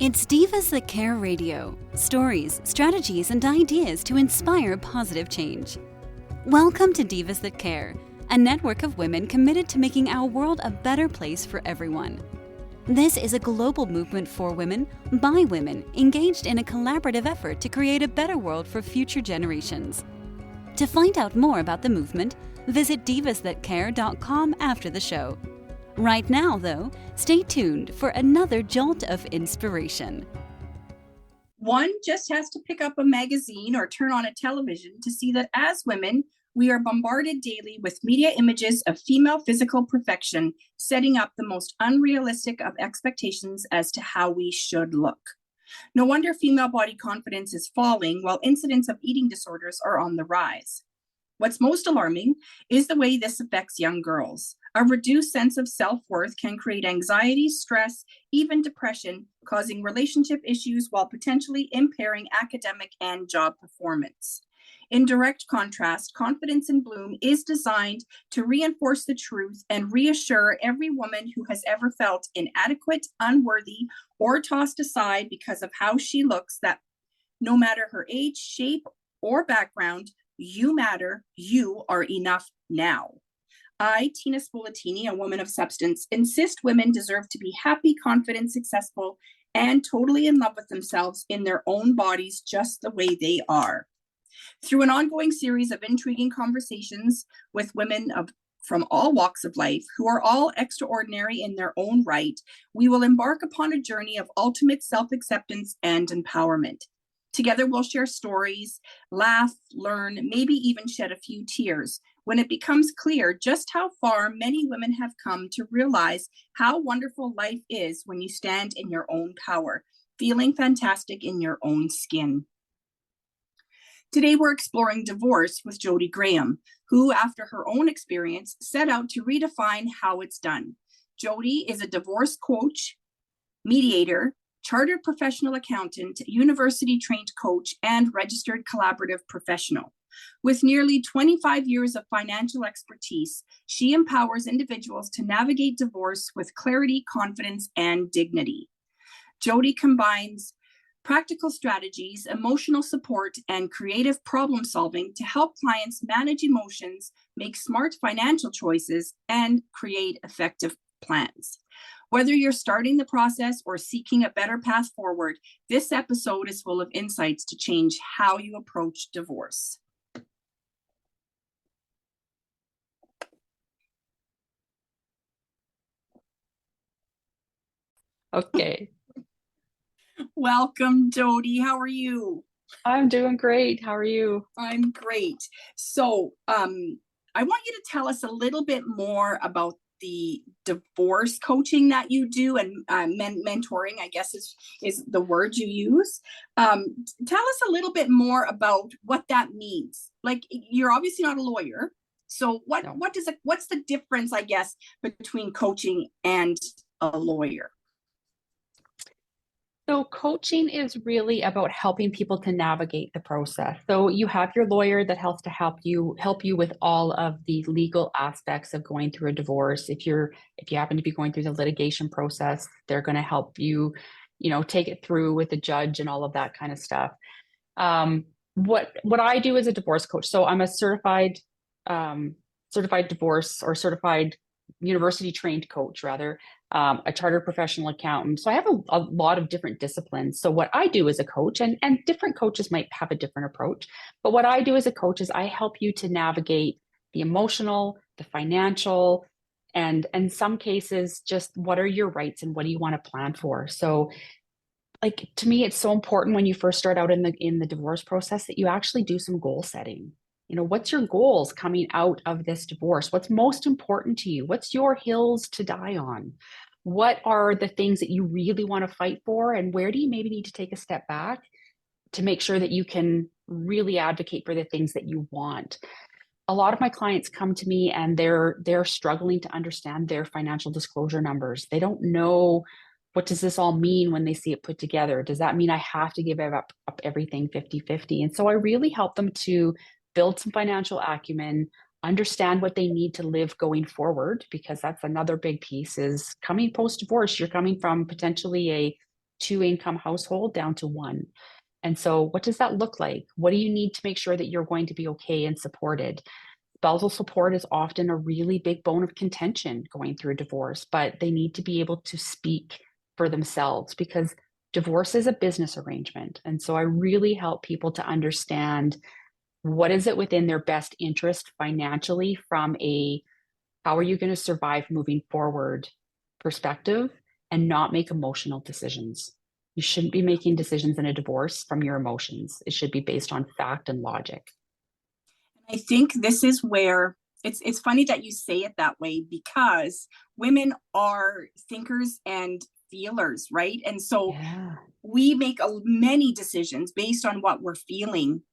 It's Divas That Care Radio. Stories, strategies, and ideas to inspire positive change. Welcome to Divas That Care, a network of women committed to making our world a better place for everyone. This is a global movement for women, by women, engaged in a collaborative effort to create a better world for future generations. To find out more about the movement, visit divasthatcare.com after the show. Right now, though, stay tuned for another jolt of inspiration. One just has to pick up a magazine or turn on a television to see that as women, we are bombarded daily with media images of female physical perfection, setting up the most unrealistic of expectations as to how we should look. No wonder female body confidence is falling while incidents of eating disorders are on the rise. What's most alarming is the way this affects young girls. A reduced sense of self-worth can create anxiety, stress, even depression, causing relationship issues while potentially impairing academic and job performance. In direct contrast, Confidence in Bloom is designed to reinforce the truth and reassure every woman who has ever felt inadequate, unworthy, or tossed aside because of how she looks that no matter her age, shape, or background, you matter, you are enough now. I, Tina Spolatini, a woman of substance, insist women deserve to be happy, confident, successful, and totally in love with themselves in their own bodies just the way they are. Through an ongoing series of intriguing conversations with women from all walks of life who are all extraordinary in their own right, we will embark upon a journey of ultimate self-acceptance and empowerment. Together, we'll share stories, laugh, learn, maybe even shed a few tears when it becomes clear just how far many women have come to realize how wonderful life is when you stand in your own power, feeling fantastic in your own skin. Today, we're exploring divorce with Jody Graham, who, after her own experience, set out to redefine how it's done. Jody is a divorce coach, mediator, chartered professional accountant, university-trained coach, and registered collaborative professional. With nearly 25 years of financial expertise, she empowers individuals to navigate divorce with clarity, confidence, and dignity. Jody combines practical strategies, emotional support, and creative problem solving to help clients manage emotions, make smart financial choices, and create effective plans. Whether you're starting the process or seeking a better path forward, this episode is full of insights to change how you approach divorce. Okay. Welcome, Jody. How are you? I'm doing great. How are you? I'm great. So I want you to tell us a little bit more about the divorce coaching that you do, and mentoring, I guess is the word you use. Tell us a little bit more about what that means. Like, you're obviously not a lawyer, so what's the difference, I guess, between coaching and a lawyer? So coaching is really about helping people to navigate the process. So you have your lawyer that helps to help you with all of the legal aspects of going through a divorce. If you happen to be going through the litigation process, they're going to help you, take it through with the judge and all of that kind of stuff. What I do as a divorce coach, so I'm a certified divorce or certified university trained coach rather, a chartered professional accountant. So I have a lot of different disciplines. So what I do as a coach, and different coaches might have a different approach, but what I do as a coach is I help you to navigate the emotional, the financial, and in some cases, just what are your rights and what do you want to plan for? So like, to me, it's so important when you first start out in the divorce process that you actually do some goal setting. What's your goals coming out of this divorce? What's most important to you? What's your hills to die on? What are the things that you really want to fight for? And where do you maybe need to take a step back to make sure that you can really advocate for the things that you want? A lot of my clients come to me and they're struggling to understand their financial disclosure numbers. They don't know, what does this all mean when they see it put together? Does that mean I have to give up everything 50-50? And so I really help them to build some financial acumen, understand what they need to live going forward, because that's another big piece is coming post-divorce. You're coming from potentially 2-income household down to one. And so what does that look like? What do you need to make sure that you're going to be okay and supported? Spousal support is often a really big bone of contention going through a divorce, but they need to be able to speak for themselves because divorce is a business arrangement. And so I really help people to understand what is it within their best interest financially from a how are you going to survive moving forward perspective and not make emotional decisions. You shouldn't be making decisions in a divorce from your emotions. It should be based on fact and logic. I think this is where it's funny that you say it that way, because women are thinkers and feelers, right? And so we make many decisions based on what we're feeling,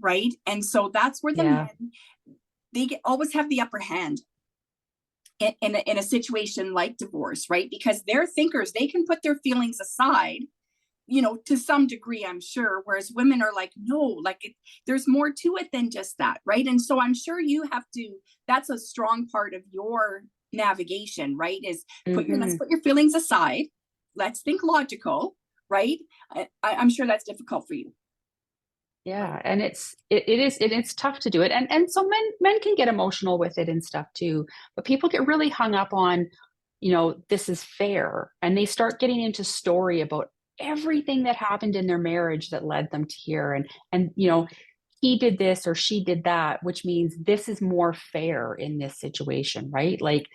right? And so that's where the men, always have the upper hand in a situation like divorce, right? Because they're thinkers, they can put their feelings aside, to some degree, I'm sure. Whereas women are like, no, like there's more to it than just that, right? And so I'm sure you have to, that's a strong part of your navigation, right? Is let's put your feelings aside. Let's think logical, right? I'm sure that's difficult for you. Yeah, and it's tough to do it, and so men can get emotional with it and stuff too, but people get really hung up on, this is fair, and they start getting into story about everything that happened in their marriage that led them to here, and he did this or she did that, which means this is more fair in this situation, right? Like,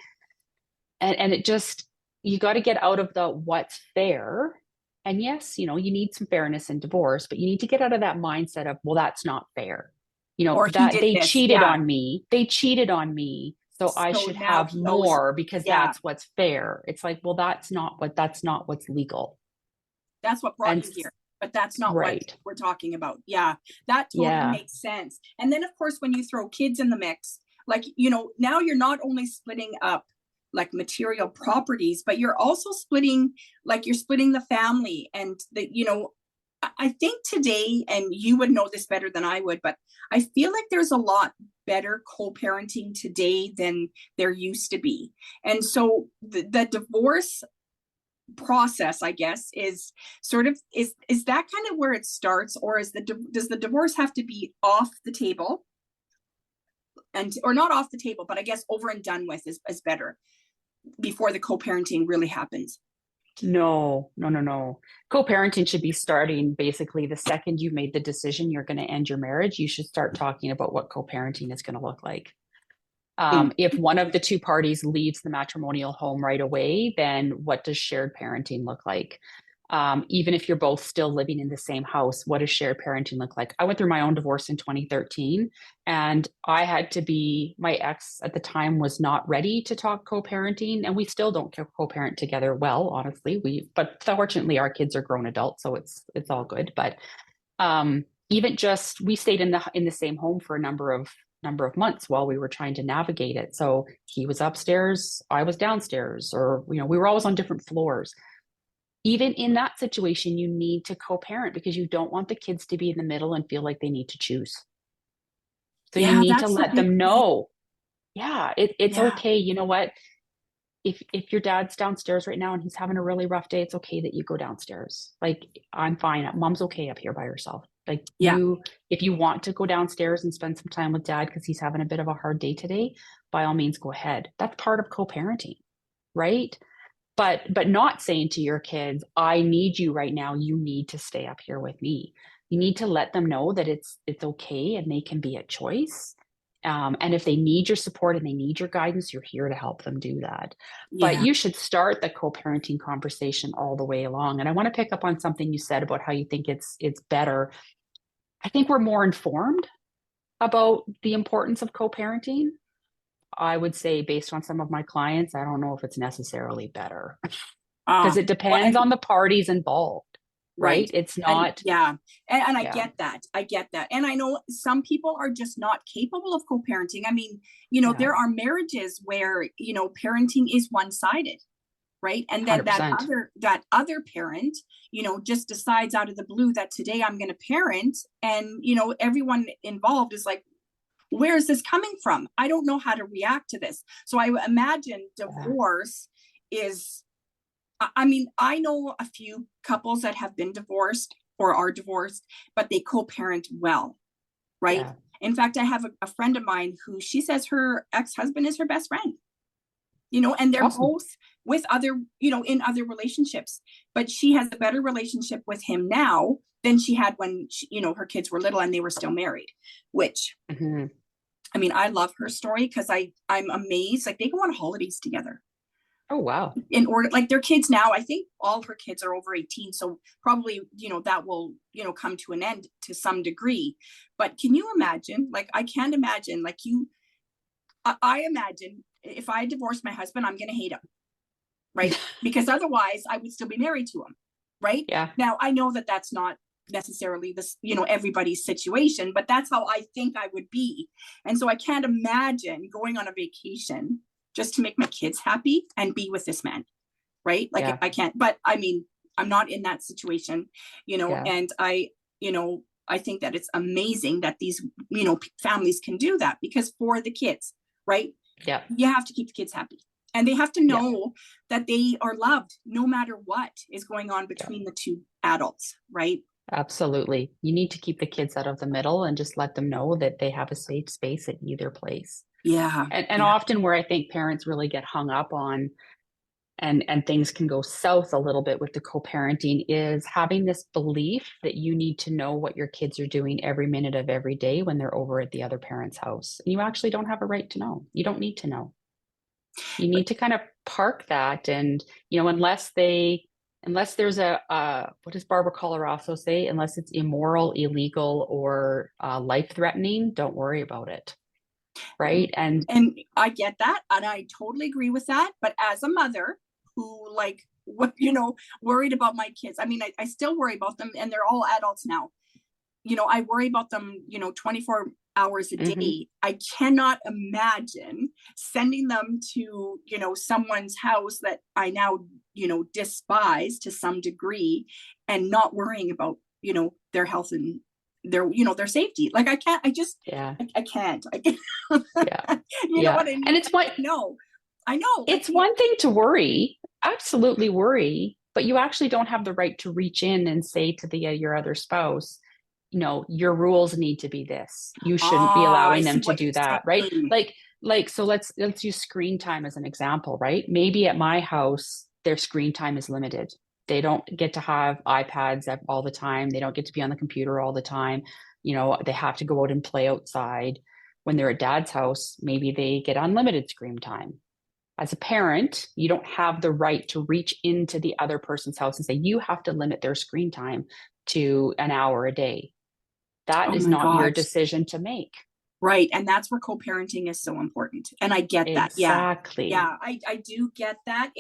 and it just, you got to get out of the what's fair. And yes, you need some fairness in divorce, but you need to get out of that mindset of, well, that's not fair. Or that they cheated on me. They cheated on me. So I should have more because that's what's fair. It's like, well, that's not what's legal. That's what brought you here. But that's not what we're talking about. Yeah, that totally makes sense. And then, of course, when you throw kids in the mix, like, now you're not only splitting up like material properties, but you're also splitting the family. And I think today, and you would know this better than I would, but I feel like there's a lot better co-parenting today than there used to be. And so the divorce process, I guess, is sort of, is that kind of where it starts, or does the divorce have to be off the table, or not off the table, but I guess over and done with is better before the co-parenting really happens? No. Co-parenting should be starting basically the second you made the decision you're going to end your marriage. You should start talking about what co-parenting is going to look like. If one of the two parties leaves the matrimonial home right away, then what does shared parenting look like? Even if you're both still living in the same house, what does shared parenting look like? I went through my own divorce in 2013, and my ex at the time was not ready to talk co-parenting, and we still don't co-parent together well, honestly. But fortunately our kids are grown adults, so it's all good. But even just, we stayed in the same home for a number of months while we were trying to navigate it. So he was upstairs, I was downstairs, or we were always on different floors. Even in that situation, you need to co-parent because you don't want the kids to be in the middle and feel like they need to choose. So you need to let them know. Yeah, it's okay. You know what? If your dad's downstairs right now and he's having a really rough day, it's okay that you go downstairs. Like, I'm fine. Mom's okay up here by herself. Like, if you want to go downstairs and spend some time with dad because he's having a bit of a hard day today, by all means, go ahead. That's part of co-parenting, right? But not saying to your kids, I need you right now. You need to stay up here with me. You need to let them know that it's okay and they can be a choice. And if they need your support and they need your guidance, you're here to help them do that. Yeah. But you should start the co-parenting conversation all the way along. And I want to pick up on something you said about how you think it's better. I think we're more informed about the importance of co-parenting. I would say, based on some of my clients, I don't know if it's necessarily better because it depends on the parties involved, right? It's not. And I get that. And I know some people are just not capable of co-parenting. I mean, there are marriages where, parenting is one-sided, right? And then 100%. that other parent, just decides out of the blue that today I'm going to parent, and, everyone involved is like, where is this coming from? I don't know how to react to this. So I imagine divorce is I mean, I know a few couples that have been divorced or are divorced, but they co-parent well, right? Yeah. In fact, I have a friend of mine who she says her ex-husband is her best friend, and they're Awesome. both with other, in other relationships, but she has a better relationship with him now than she had when her kids were little and they were still married, which Mm-hmm. I mean, I love her story because I'm amazed. Like they go on holidays together Oh, wow. in order, like their kids now, I think all her kids are over 18. So probably, that will, come to an end to some degree. But can you imagine, like, I can't imagine, like I imagine if I divorce my husband, I'm going to hate him, right? Because otherwise I would still be married to him, right? Yeah. Now, I know that that's not necessarily this, everybody's situation, but that's how I think I would be. And so I can't imagine going on a vacation just to make my kids happy and be with this man, right? Like Yeah. I can't, but I mean, I'm not in that situation, Yeah. and I think that it's amazing that these, families can do that, because for the kids, right? Yeah. You have to keep the kids happy. And they have to know that they are loved no matter what is going on between the two adults, right? Absolutely. You need to keep the kids out of the middle and just let them know that they have a safe space at either place. Yeah. And often where I think parents really get hung up on and things can go south a little bit with the co-parenting is having this belief that you need to know what your kids are doing every minute of every day when they're over at the other parent's house. And you actually don't have a right to know. You don't need to know. You need to kind of park that, and unless there's what does Barbara Coloroso say? Unless it's immoral, illegal, or life-threatening, don't worry about it. Right. And I get that. And I totally agree with that. But as a mother who worried about my kids, I mean, I still worry about them, and they're all adults now. I worry about them, 24 hours a day. Mhm. I cannot imagine sending them to, someone's house that I now, despise to some degree, and not worrying about, their health and their safety. Like I can't, I can't. Yeah. You know what I mean? And it's what I know. It's one thing to worry, absolutely worry, but you actually don't have the right to reach in and say to your other spouse, your rules need to be this. You shouldn't be allowing them to do that, right? So let's use screen time as an example, right? Maybe at my house, their screen time is limited. They don't get to have iPads all the time. They don't get to be on the computer all the time. They have to go out and play outside. When they're at dad's house, maybe they get unlimited screen time. As a parent, you don't have the right to reach into the other person's house and say, you have to limit their screen time to an hour a day. That is not your decision to make. Right. And that's where co-parenting is so important. And I get that. Exactly. Yeah, I do get that.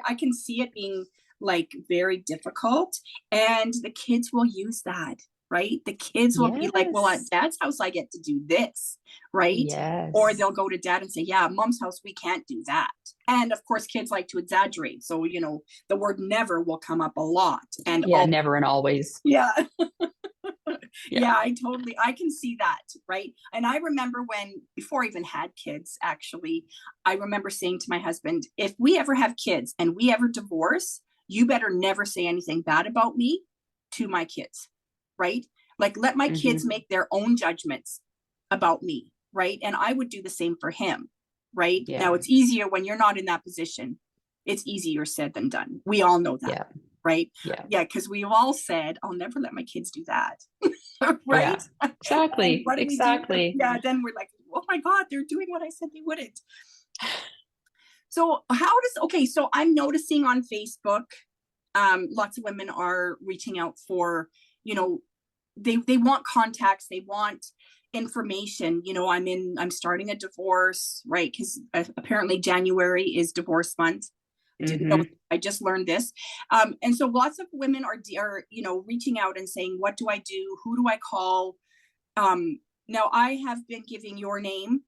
I can see it being like very difficult, and the kids will use that, right? The kids will be like, well, at dad's house, I get to do this, right? Yes. Or they'll go to dad and say, yeah, mom's house, we can't do that. And of course, kids like to exaggerate. So, the word never will come up a lot. And never and always. Yeah. Yeah, I can see that, right? And I remember before I even had kids, actually, I remember saying to my husband, if we ever have kids and we ever divorce, you better never say anything bad about me to my kids, right? Like, let my kids make their own judgments about me, right? And I would do the same for him, right? Yeah. Now, it's easier when you're not in that position. It's easier said than done. We all know that. Yeah. Right? Yeah. Because we've all said, I'll never let my kids do that. Right? Yeah, exactly. Exactly. Yeah, then we're like, oh my God, they're doing what I said they wouldn't. So so I'm noticing on Facebook, lots of women are reaching out for, they want contacts, they want information. I'm starting a divorce, right? Because apparently January is divorce month. Didn't know. I just learned this. And so lots of women are reaching out and saying, what do I do? Who do I call? Now I have been giving your name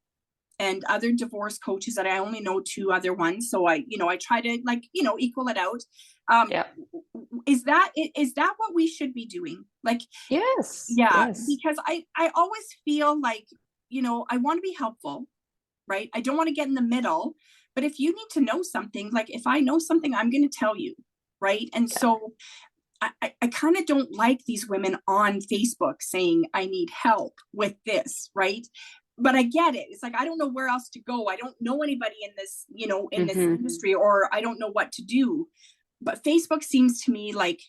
and other divorce coaches that I only know 2 other ones. So I try to equal it out. Is that what we should be doing? Like, yes. Yeah. Yes. Because I always feel like, I want to be helpful, right? I don't want to get in the middle, But if you need to know something, like if I know something, I'm going to tell you, right? And so I kind of don't like these women on Facebook saying, I need help with this, right? But I get it. It's like, I don't know where else to go. I don't know anybody in this, in this industry, or I don't know what to do. But Facebook seems to me like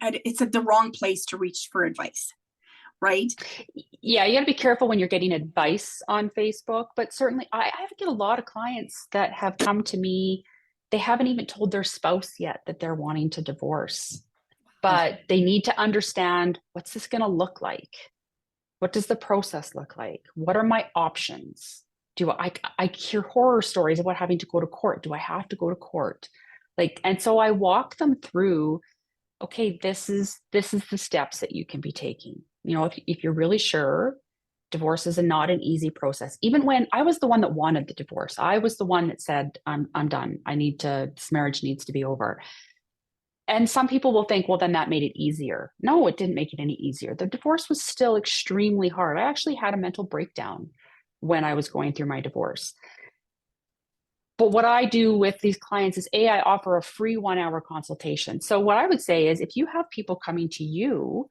it's at the wrong place to reach for advice, right? Yeah, you got to be careful when you're getting advice on Facebook. But certainly, I get a lot of clients that have come to me. They haven't even told their spouse yet that they're wanting to divorce, but they need to understand, what's this going to look like? What does the process look like? What are my options? I hear horror stories about having to go to court. Do I have to go to court? And so I walk them through, okay, this is the steps that you can be taking. If you're really sure, divorce is not an easy process. Even when I was the one that wanted the divorce, I was the one that said, I'm done. This marriage needs to be over. And some people will think, well, then that made it easier. No, it didn't make it any easier. The divorce was still extremely hard. I actually had a mental breakdown when I was going through my divorce. But what I do with these clients is, I offer a free 1-hour consultation. So what I would say is, if you have people coming to you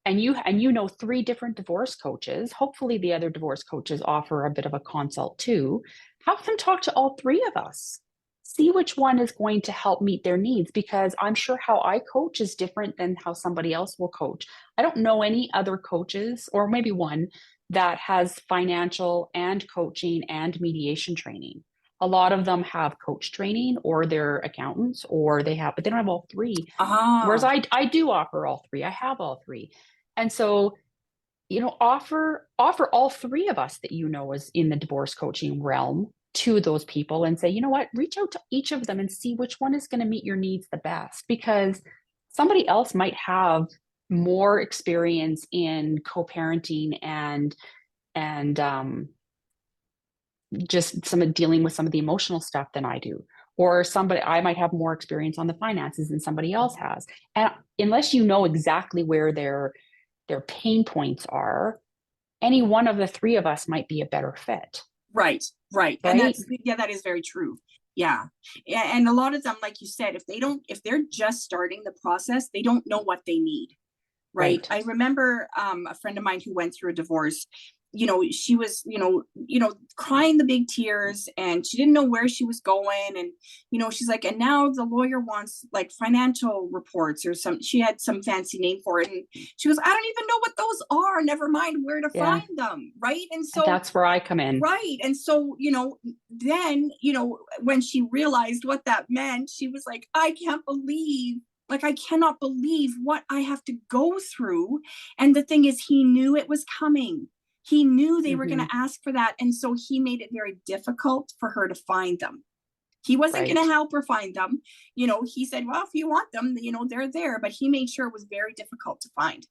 and you know 3 different divorce coaches, hopefully the other divorce coaches offer a bit of a consult too, have them talk to all 3 of us. See which one is going to help meet their needs, because I'm sure how I coach is different than how somebody else will coach. I don't know any other coaches, or maybe one, that has financial and coaching and mediation training. A lot of them have coach training, or they're accountants, but they don't have all 3. Whereas I do offer all 3. I have all 3. And so, offer all 3 of us that is in the divorce coaching realm to those people, and say, you know what, reach out to each of them and see which one is going to meet your needs the best, because somebody else might have more experience in co-parenting and just dealing with some of the emotional stuff than I do. Or I might have more experience on the finances than somebody else has. And unless you know exactly where their pain points are, any one of the 3 of us might be a better fit. Right. And that is very true. Yeah. And a lot of them, like you said, if they're just starting the process, they don't know what they need. Right. I remember a friend of mine who went through a divorce. She was, crying the big tears, and she didn't know where she was going. And, she's like, and now the lawyer wants like financial reports or she had some fancy name for it. And she goes, I don't even know what those are. Never mind where to find them. Right. And so that's where I come in. Right. And so, then, when she realized what that meant, she was like, I cannot believe what I have to go through. And the thing is, he knew it was coming. He knew they were going to ask for that. And so he made it very difficult for her to find them. He wasn't going to help her find them. He said, well, if you want them, they're there. But he made sure it was very difficult to find.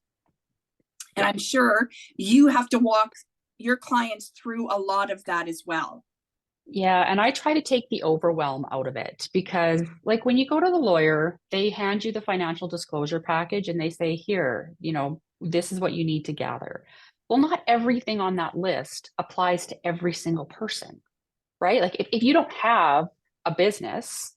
And I'm sure you have to walk your clients through a lot of that as well. Yeah. And I try to take the overwhelm out of it, because like when you go to the lawyer, they hand you the financial disclosure package and they say, here, this is what you need to gather. Well, not everything on that list applies to every single person, right? Like if you don't have a business,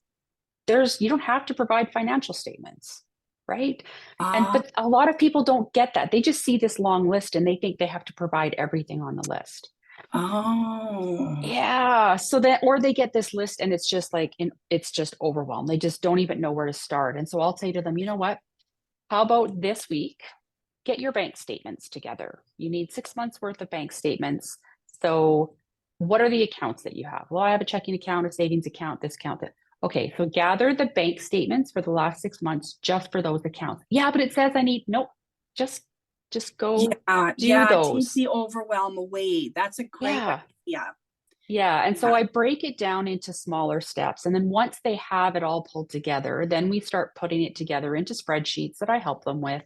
you don't have to provide financial statements, right? But a lot of people don't get that. They just see this long list and they think they have to provide everything on the list. Oh. Yeah. Or they get this list and it's just it's just overwhelmed. They just don't even know where to start. And so I'll say to them, you know what? How about this week? Get your bank statements together. You need 6 months worth of bank statements. So what are the accounts that you have? Well, I have a checking account, a savings account, this account, that. Okay, so gather the bank statements for the last 6 months just for those accounts. Yeah, but it says nope, just go do those. Take the overwhelm away. That's a great way. Yeah. And so I break it down into smaller steps. And then once they have it all pulled together, then we start putting it together into spreadsheets that I help them with.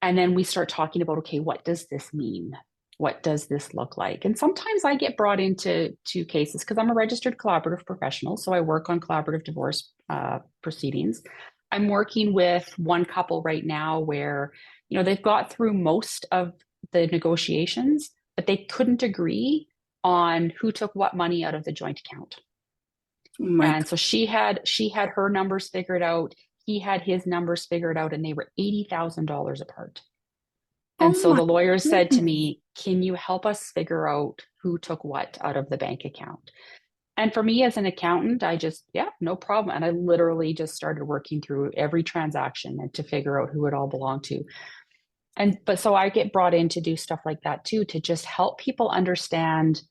And then we start talking about, okay, what does this mean? What does this look like? And sometimes I get brought into 2 cases because I'm a registered collaborative professional. So I work on collaborative divorce proceedings. I'm working with one couple right now where, they've got through most of the negotiations, but they couldn't agree on who took what money out of the joint account. Oh my And so she had her numbers figured out, he had his numbers figured out, and they were $80,000 apart. And Oh so my the lawyer said to goodness. me, can you help us figure out who took what out of the bank account? And for me as an accountant, I just, yeah, no problem. And I literally just started working through every transaction and to figure out who it all belonged to. But so I get brought in to do stuff like that too, to just help people understand,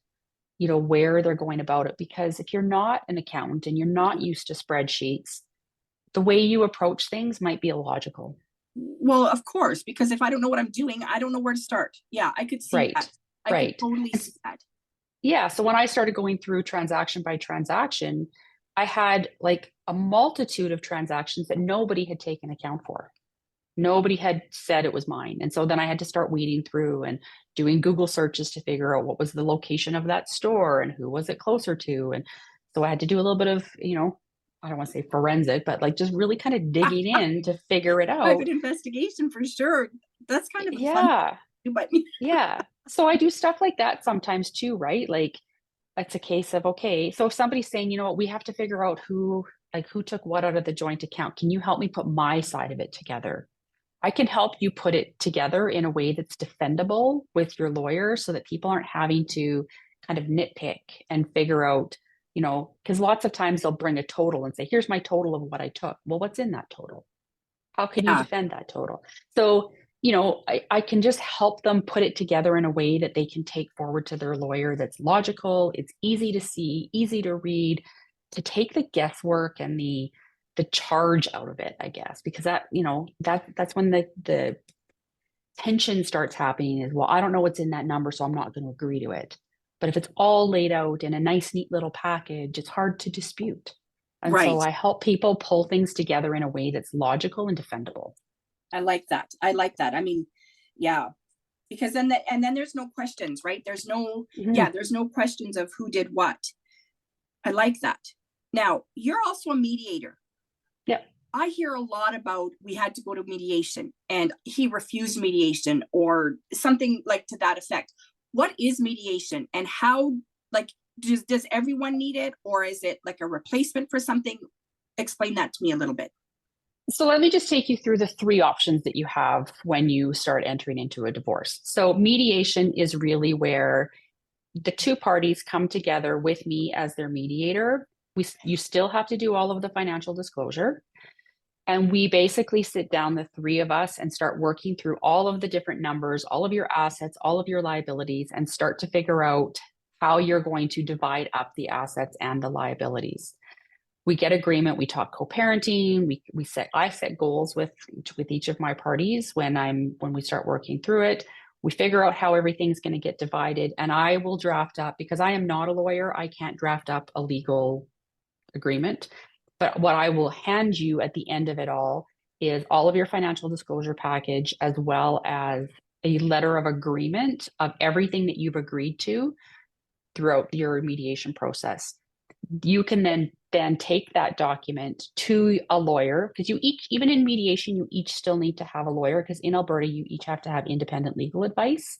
where they're going about it. Because if you're not an accountant and you're not used to spreadsheets, the way you approach things might be illogical. Well, of course, because if I don't know what I'm doing, I don't know where to start. Yeah, I could see Right. that. I could Right. totally And see that. yeah. So when I started going through transaction by transaction, I had like a multitude of transactions that nobody had taken account for. Nobody had said it was mine. And so then I had to start weeding through and doing Google searches to figure out what was the location of that store and who was it closer to. And so I had to do a little bit of, I don't want to say forensic, but like just really kind of digging in to figure it Private out. investigation for sure. That's kind of a fun Yeah. thing, but Yeah. So I do stuff like that sometimes too, right? Like it's a case of, okay, so if somebody's saying, you know what, we have to figure out who took what out of the joint account. Can you help me put my side of it together? I can help you put it together in a way that's defendable with your lawyer so that people aren't having to kind of nitpick and figure out, because lots of times they'll bring a total and say, here's my total of what I took. Well, what's in that total? How can you yeah, defend that total? So, I can just help them put it together in a way that they can take forward to their lawyer that's logical, it's easy to see, easy to read, to take the guesswork and the charge out of it, I guess, because that's when the tension starts happening is, well, I don't know what's in that number, so I'm not going to agree to it. But if it's all laid out in a nice, neat little package, it's hard to dispute. And so right. I help people pull things together in a way that's logical and defendable. I like that. I like that. I mean, yeah, because then there's no questions, right? Mhm. There's no questions of who did what. I like that. Now, you're also a mediator. Yep. I hear a lot about we had to go to mediation and he refused mediation or something like to that effect. What is mediation and how, like, does everyone need it or is it like a replacement for something? Explain that to me a little bit. So let me just take you through the three options that you have when you start entering into a divorce. So mediation is really where the two parties come together with me as their mediator. You still have to do all of the financial disclosure. And we basically sit down, the three of us, and start working through all of the different numbers, all of your assets, all of your liabilities, and start to figure out how you're going to divide up the assets and the liabilities. We get agreement, we talk co-parenting, I set goals with each of my parties when we start working through it. We figure out how everything's going to get divided, and I will draft up, because I am not a lawyer, I can't draft up a legal agreement. But what I will hand you at the end of it all is all of your financial disclosure package, as well as a letter of agreement of everything that you've agreed to throughout your mediation process. You can then take that document to a lawyer, because even in mediation, you each still need to have a lawyer, because in Alberta, you each have to have independent legal advice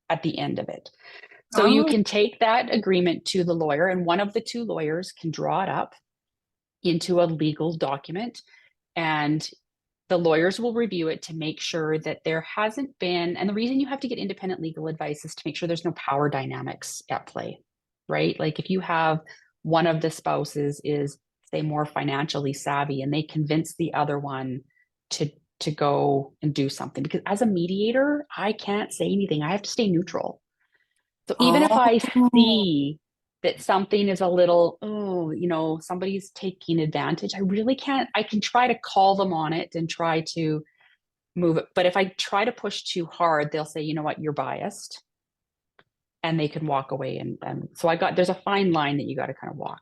at the end of it. So you Oh, can take that agreement to the lawyer, and one of the two lawyers can draw it up into a legal document, and the lawyers will review it to make sure that there hasn't been, and the reason you have to get independent legal advice is to make sure there's no power dynamics at play, right? Like if you have one of the spouses is, say, more financially savvy and they convince the other one to go and do something, because as a mediator, I can't say anything. I have to stay neutral. So even if I oh, see that something is a little, oh, somebody's taking advantage, I really can't, I can try to call them on it and try to move it. But if I try to push too hard, they'll say, you know what, you're biased. And they can walk away. And so there's a fine line that you got to kind of walk.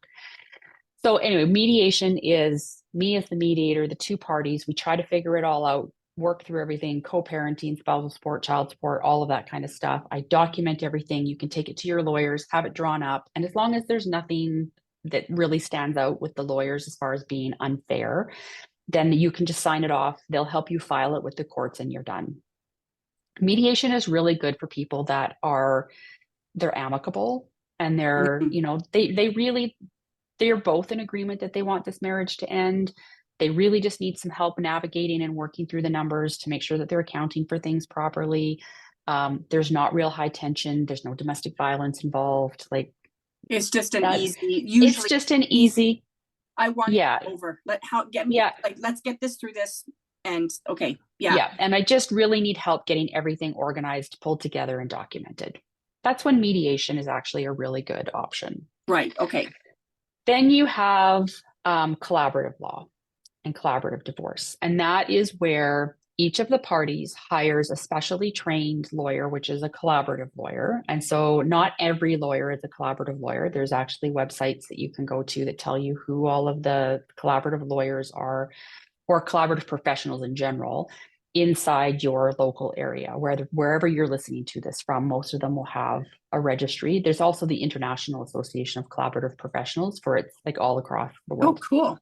So anyway, mediation is me as the mediator, the two parties, we try to figure it all out, work through everything, co-parenting, spousal support, child support, all of that kind of stuff. I document everything. You can take it to your lawyers, have it drawn up. And as long as there's nothing that really stands out with the lawyers as far as being unfair, then you can just sign it off. They'll help you file it with the courts and you're done. Mediation is really good for people that they're amicable and they're, mhm. they really They're both in agreement that they want this marriage to end. They really just need some help navigating and working through the numbers to make sure that they're accounting for things properly. There's not real high tension. There's no domestic violence involved. Like, It's just an that, easy, it's usually just an easy, I want yeah, it over. Get me, yeah, like, let's get this through this. And okay, yeah. And I just really need help getting everything organized, pulled together, and documented. That's when mediation is actually a really good option. Right. Okay. Then you have collaborative law and collaborative divorce. And that is where each of the parties hires a specially trained lawyer, which is a collaborative lawyer. And so not every lawyer is a collaborative lawyer. There's actually websites that you can go to that tell you who all of the collaborative lawyers are, or collaborative professionals in general, inside your local area, wherever you're listening to this from. Most of them will have a registry. There's also the International Association of Collaborative Professionals for it's like all across the world. Oh, cool.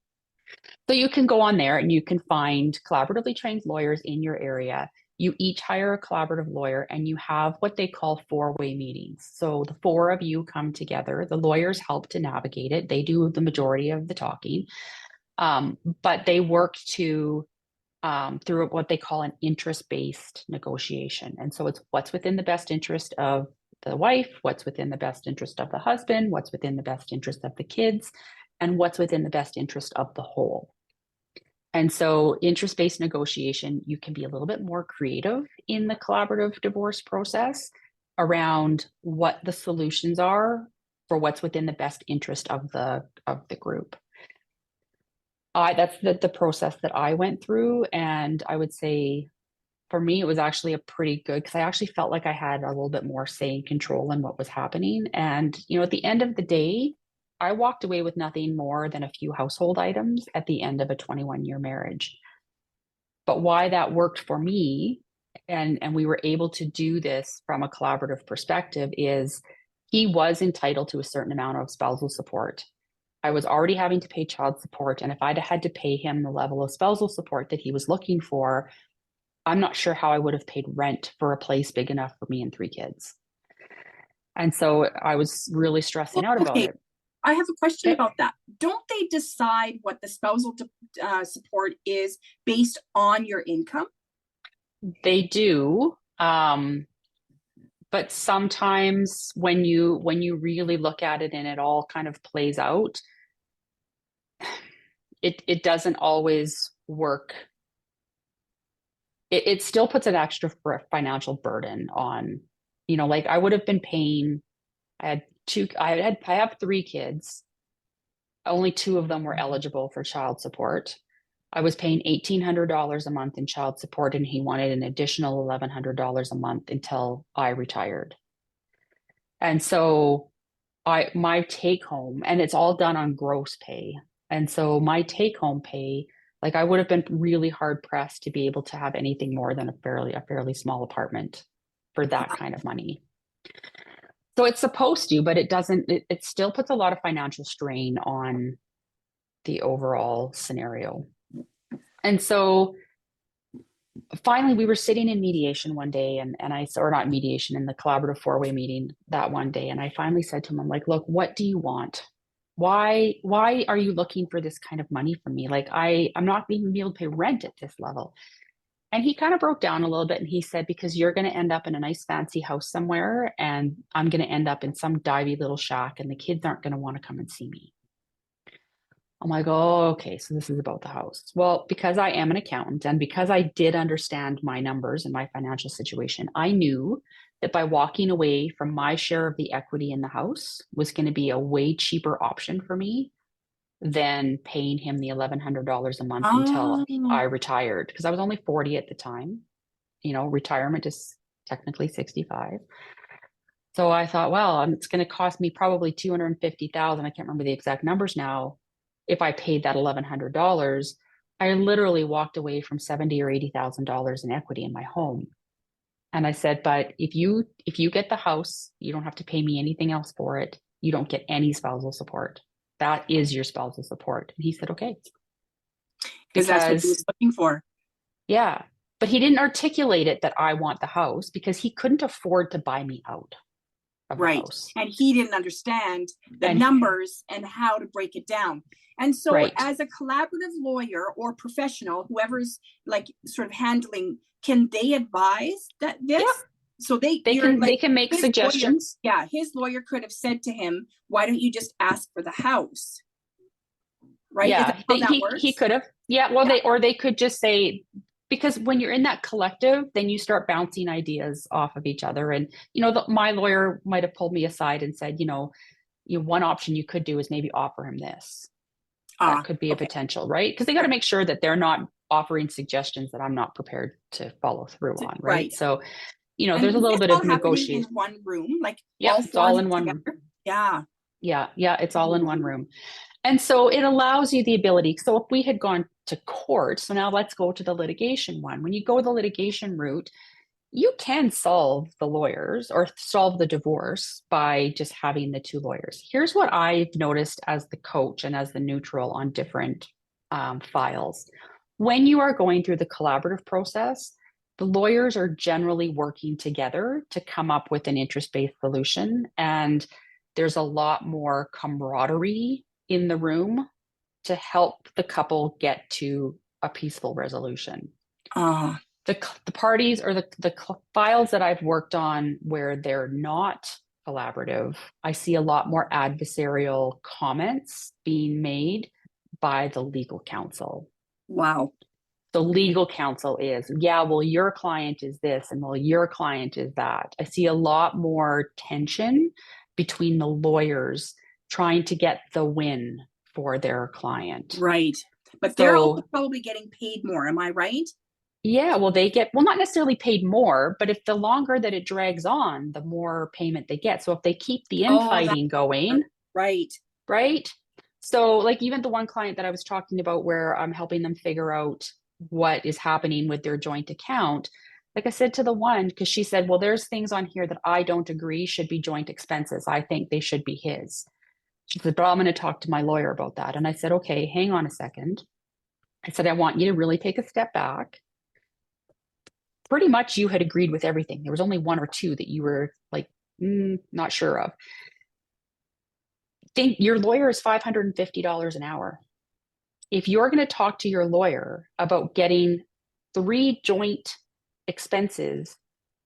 So you can go on there and you can find collaboratively trained lawyers in your area. You each hire a collaborative lawyer and you have what they call four-way meetings. So the four of you come together. The lawyers help to navigate it. They do the majority of the talking, but they work to through what they call an interest-based negotiation. And so it's what's within the best interest of the wife, what's within the best interest of the husband, what's within the best interest of the kids, and what's within the best interest of the whole. And so interest-based negotiation, you can be a little bit more creative in the collaborative divorce process around what the solutions are for what's within the best interest of the group. That's the process that I went through. And I would say for me, it was actually a pretty good, because I actually felt like I had a little bit more say and control in what was happening. And, at the end of the day, I walked away with nothing more than a few household items at the end of a 21-year marriage. But why that worked for me, and we were able to do this from a collaborative perspective, is he was entitled to a certain amount of spousal support. I was already having to pay child support. And if I'd had to pay him the level of spousal support that he was looking for, I'm not sure how I would have paid rent for a place big enough for me and 3 kids. And so I was really stressing out about it. I have a question about that. Don't they decide what the spousal support is based on your income? They do. But sometimes when you really look at it and it all kind of plays out, it doesn't always work. It still puts an extra financial burden on, like I would have been paying, I have 3 kids. Only 2 of them were eligible for child support. I was paying $1,800 a month in child support, and he wanted an additional $1,100 a month until I retired. And so my take home, and it's all done on gross pay. And so my take home pay, like I would have been really hard pressed to be able to have anything more than a fairly small apartment for that kind of money. So it's supposed to, but it doesn't, it still puts a lot of financial strain on the overall scenario. And so finally we were sitting in mediation one day and or not mediation, in the collaborative 4-way meeting that one day. And I finally said to him, I'm like, look, what do you want? Why are you looking for this kind of money from me? Like I'm not even gonna be able to pay rent at this level. And he kind of broke down a little bit and he said, because you're going to end up in a nice fancy house somewhere and I'm going to end up in some divey little shack and the kids aren't going to want to come and see me. I'm like, oh, okay, so this is about the house. Well, because I am an accountant and because I did understand my numbers and my financial situation, I knew that by walking away from my share of the equity in the house was going to be a way cheaper option for me than paying him the $1,100 a month until I retired, because I was only 40 at the time. Retirement is technically 65. So I thought, well, it's going to cost me probably $250,000. I can't remember the exact numbers now. If I paid that $1,100, I literally walked away from $70,000 or $80,000 in equity in my home. And I said, but if you get the house, you don't have to pay me anything else for it. You don't get any spousal support. That is your spousal support. And he said, okay. Because that's what he was looking for. Yeah. But he didn't articulate it that I want the house, because he couldn't afford to buy me out. of the house. And he didn't understand the numbers and how to break it down. And so as a collaborative lawyer or professional, whoever's like sort of handling, can they advise that this? Yeah. So they can make suggestions. His lawyer could have said to him, why don't you just ask for the house? Right? Yeah, he could have. Yeah, well, they could just say, because when you're in that collective, then you start bouncing ideas off of each other. And, my lawyer might have pulled me aside and said, one option you could do is maybe offer him this. That could be a potential, right? Because they got to make sure that they're not offering suggestions that I'm not prepared to follow through on, right? So, there's a little bit of negotiation. In one room, like it's all in one room. Yeah, it's all in one room. And so it allows you the ability. So if we had gone to court, so now let's go to the litigation one. When you go the litigation route, you can solve the lawyers or solve the divorce by just having the two lawyers. Here's what I've noticed as the coach and as the neutral on different files. When you are going through the collaborative process, the lawyers are generally working together to come up with an interest-based solution. And there's a lot more camaraderie in the room to help the couple get to a peaceful resolution. The parties or the files that I've worked on where they're not collaborative, I see a lot more adversarial comments being made by the legal counsel. Wow. The legal counsel is, well, your client is this, and well, your client is that. I see a lot more tension between the lawyers trying to get the win for their client. Right. But they're also probably getting paid more. Am I right? Yeah. Well, they get, not necessarily paid more, but if the longer that it drags on, the more payment they get. So if they keep the infighting going. Right. Right. So like even the one client that I was talking about where I'm helping them figure out what is happening with their joint account. Like I said to the one, because she said, well, there's things on here that I don't agree should be joint expenses. I think they should be his. She said, but I'm going to talk to my lawyer about that. And I said, okay, hang on a second. I said, I want you to really take a step back. Pretty much you had agreed with everything. There was only one or two that you were like, not sure of. Think your lawyer is $550 an hour. If you're going to talk to your lawyer about getting 3 joint expenses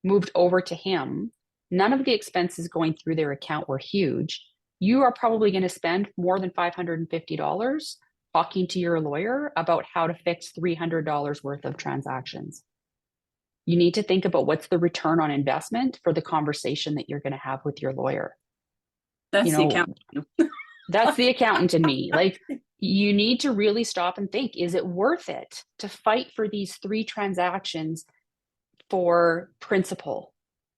moved over to him, none of the expenses going through their account were huge. You are probably going to spend more than $550 talking to your lawyer about how to fix $300 worth of transactions. You need to think about what's the return on investment for the conversation that you're going to have with your lawyer. That's the accountant. That's the accountant in me. Like, you need to really stop and think, is it worth it to fight for these 3 transactions for principal?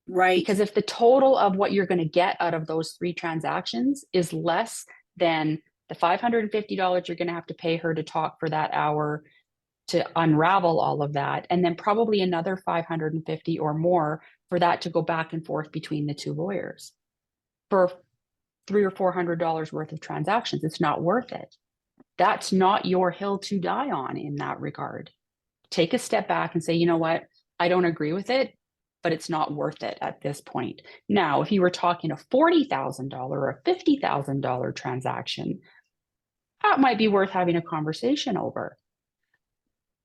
Right. Because if the total of what you're going to get out of those 3 transactions is less than the $550 you're going to have to pay her to talk for that hour to unravel all of that, and then probably another $550 or more for that to go back and forth between the 2 lawyers for $300 or $400 worth of transactions, it's not worth it. That's not your hill to die on in that regard. Take a step back and say, you know what? I don't agree with it, but it's not worth it at this point. Now, if you were talking a $40,000 or a $50,000 transaction, that might be worth having a conversation over.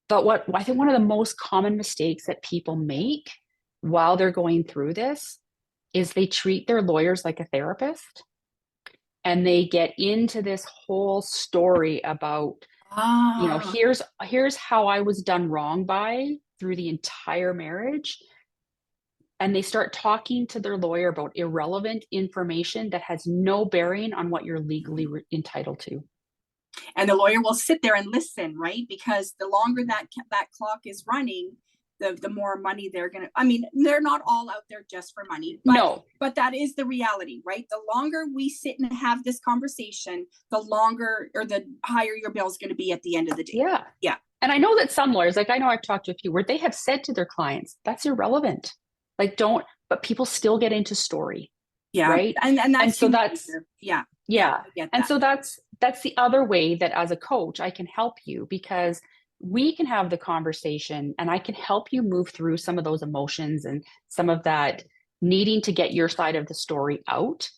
But what I think one of the most common mistakes that people make while they're going through this is they treat their lawyers like a therapist. And they get into this whole story about, here's how I was done wrong by through the entire marriage. And they start talking to their lawyer about irrelevant information that has no bearing on what you're legally entitled to. And the lawyer will sit there and listen, right? Because the longer that clock is running, the more money they're going to, I mean, they're not all out there just for money, but that is the reality, right? The longer we sit and have this conversation, the longer or the higher your bill is going to be at the end of the day. Yeah. Yeah. And I know that some lawyers, like I know I've talked to a few where they have said to their clients, that's irrelevant. Like but people still get into story. Yeah. Right. And so that's, yeah. And so that's the other way that as a coach, I can help you, because we can have the conversation and I can help you move through some of those emotions and some of that needing to get your side of the story out.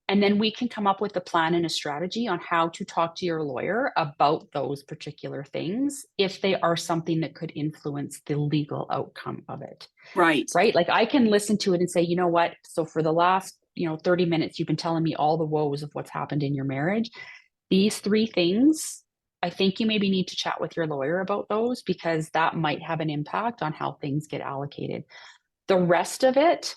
And then we can come up with a plan and a strategy on how to talk to your lawyer about those particular things if they are something that could influence the legal outcome of it. Right. Right. Like I can listen to it and say, you know what? So for the last, 30 minutes, you've been telling me all the woes of what's happened in your marriage. These 3 things, I think you maybe need to chat with your lawyer about those, because that might have an impact on how things get allocated. The rest of it,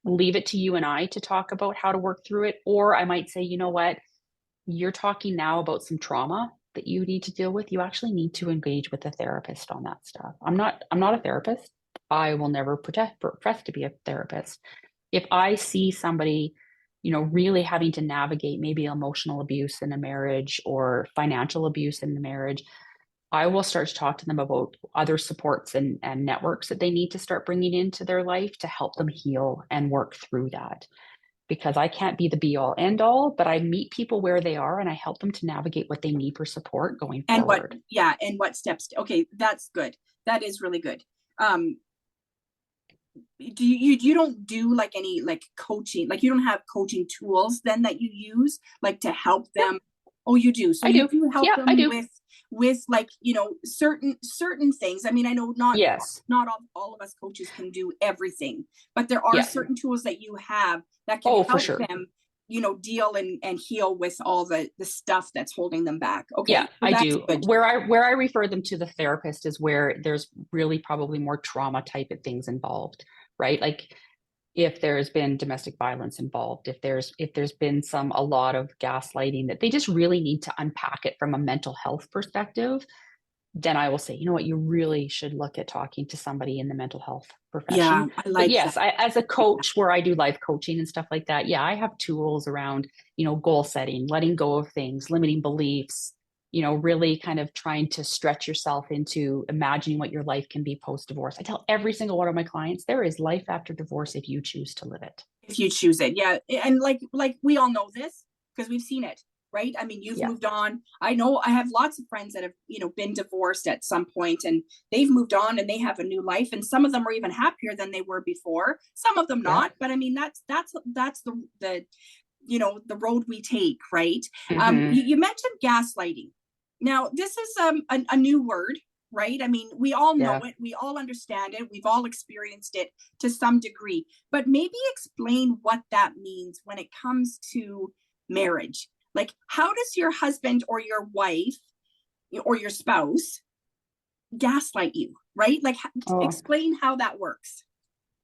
leave it to you and I to talk about how to work through it. Or I might say, you know what, you're talking now about some trauma that you need to deal with. You actually need to engage with a therapist on that stuff. I'm not a therapist. I will never profess to be a therapist. If I see somebody, really having to navigate maybe emotional abuse in a marriage or financial abuse in the marriage, I will start to talk to them about other supports and networks that they need to start bringing into their life to help them heal and work through that. Because I can't be the be all end all, but I meet people where they are and I help them to navigate what they need for support going forward. And what steps. Okay, that's good. That is really good. Do you don't do like any like coaching, like you don't have coaching tools then that you use like to help them? Oh, you do. So you do help them with like, certain things. I mean, I know not all of us coaches can do everything, but there are certain tools that you have that can help them, deal and heal with all the stuff that's holding them back. Okay. Yeah, I do. Good. Where I refer them to the therapist is where there's really probably more trauma type of things involved, right? Like if there's been domestic violence involved, if there's been a lot of gaslighting that they just really need to unpack it from a mental health perspective, then I will say, you know what, you really should look at talking to somebody in the mental health profession. Yeah, I like but yes, that. As a coach where I do life coaching and stuff like that, I have tools around, goal setting, letting go of things, limiting beliefs, really kind of trying to stretch yourself into imagining what your life can be post-divorce. I tell every single one of my clients, there is life after divorce if you choose to live it. If you choose it. Yeah. And like we all know this because we've seen it, right? I mean, you've moved on. I know I have lots of friends that have, been divorced at some point and they've moved on and they have a new life. And some of them are even happier than they were before. Some of them not, but I mean, that's the road we take, right? Mm-hmm. You mentioned gaslighting. Now, this is a new word, right? I mean, we all know it. We all understand it. We've all experienced it to some degree. But maybe explain what that means when it comes to marriage. Like, how does your husband or your wife or your spouse gaslight you, right? Like, explain how that works.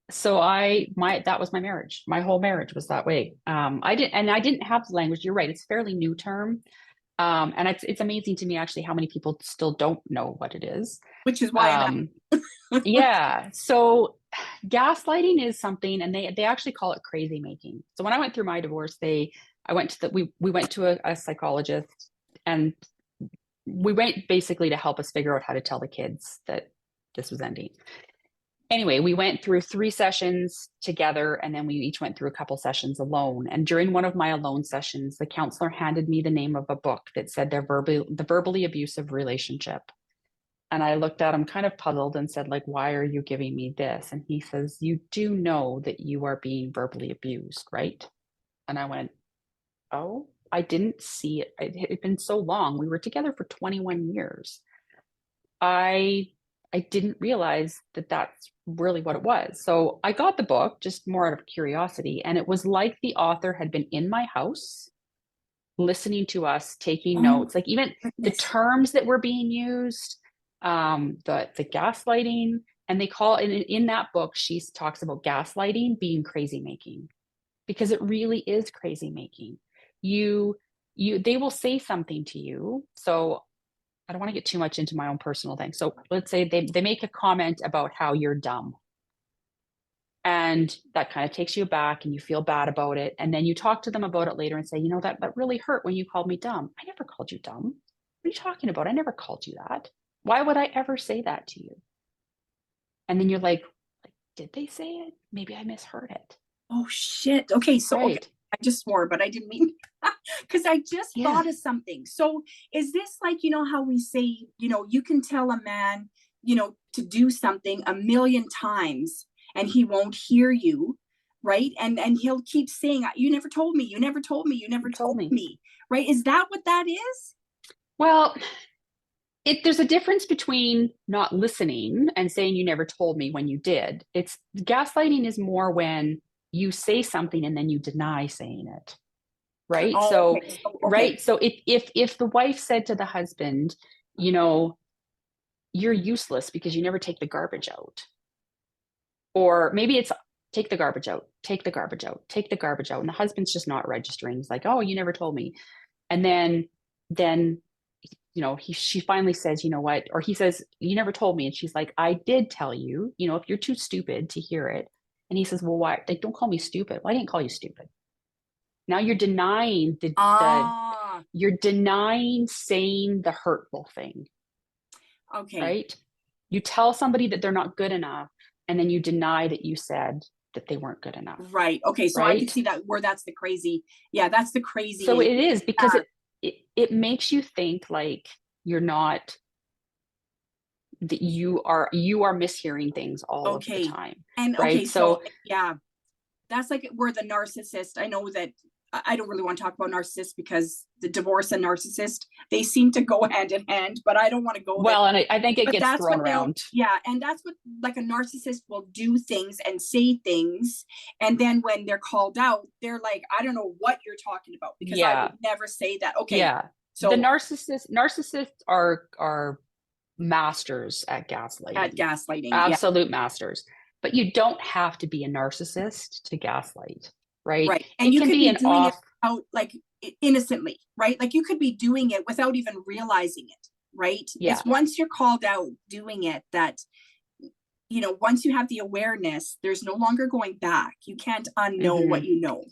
So that was my marriage. My whole marriage was that way. I didn't have the language. You're right. It's a fairly new term. And it's amazing to me actually how many people still don't know what it is. Which is why yeah. So gaslighting is something, and they actually call it crazy making. So when I went through my divorce, we went to a psychologist, and we went basically to help us figure out how to tell the kids that this was ending. Anyway, we went through 3 sessions together, and then we each went through a couple sessions alone. And during one of my alone sessions, the counselor handed me the name of a book that said The Verbally Abusive Relationship. And I looked at him kind of puzzled and said, like, why are you giving me this? And he says, you do know that you are being verbally abused, right? And I went, oh, I didn't see it. It had been so long. We were together for 21 years. I didn't realize that that's really what it was. So I got the book just more out of curiosity. And it was like the author had been in my house, listening to us, taking notes, like even the terms that were being used, the gaslighting. And they call in that book, she talks about gaslighting being crazy making, because it really is crazy making. They will say something to you. So I don't want to get too much into my own personal thing. So let's say they make a comment about how you're dumb. And that kind of takes you back and you feel bad about it. And then you talk to them about it later and say, that really hurt when you called me dumb. I never called you dumb. What are you talking about? I never called you that. Why would I ever say that to you? And then you're like, did they say it? Maybe I misheard it. Oh, shit. Okay. So right. Okay. I just swore, but I didn't mean, because I just thought of something. So is this like, how we say, you can tell a man, to do something 1,000,000 times and he won't hear you. right? And he'll keep saying, you never told me, you never told me, you never told me, right? Is that what that is? Well, there's a difference between not listening and saying you never told me when you did. It's gaslighting is more when you say something and then you deny saying it. Right. Oh, So, okay. right. So if the wife said to the husband, you know, you're useless because you never take the garbage out. Or maybe it's take the garbage out, take the garbage out, take the garbage out. And the husband's just not registering. He's like, oh, you never told me. And then you know, she finally says, you know what, or he says, you never told me. And she's like, I did tell you, you know, if you're too stupid to hear it. And he says, well, why? Like, don't call me stupid. Well, I didn't call you stupid. Now you're denying you're denying saying the hurtful thing. Okay. Right? You tell somebody that they're not good enough, and then you deny that you said that they weren't good enough. Right. Okay. So right? I can see that where that's the crazy. Yeah, that's the crazy. So it is because it makes you think like you're not, that you are mishearing things all of the time. And right? okay, so yeah, that's like where the narcissist, I know that I don't really want to talk about narcissists because the divorce and narcissist, they seem to go hand in hand, but I don't want to go well there. And I think it gets thrown around. Yeah, and that's what, like, a narcissist will do things and say things, and then when they're called out, they're like, I don't know what you're talking about, because I would never say that. Okay. Yeah. So the narcissists are masters at gaslighting. Absolute masters. But you don't have to be a narcissist to gaslight, right? Right. And you can be doing it out, like, innocently, right? Like, you could be doing it without even realizing it, right? Yeah. It's once you're called out doing it that, you know, once you have the awareness, there's no longer going back. You can't unknow what you know.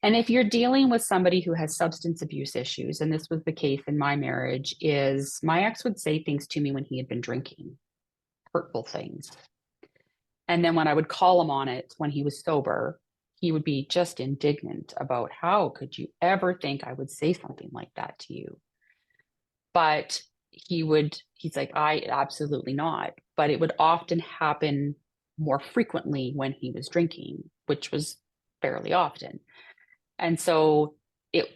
And if you're dealing with somebody who has substance abuse issues, and this was the case in my marriage, is my ex would say things to me when he had been drinking, hurtful things. And then when I would call him on it when he was sober, he would be just indignant about, how could you ever think I would say something like that to you? But he's like, I absolutely not. But it would often happen more frequently when he was drinking, which was fairly often. And so it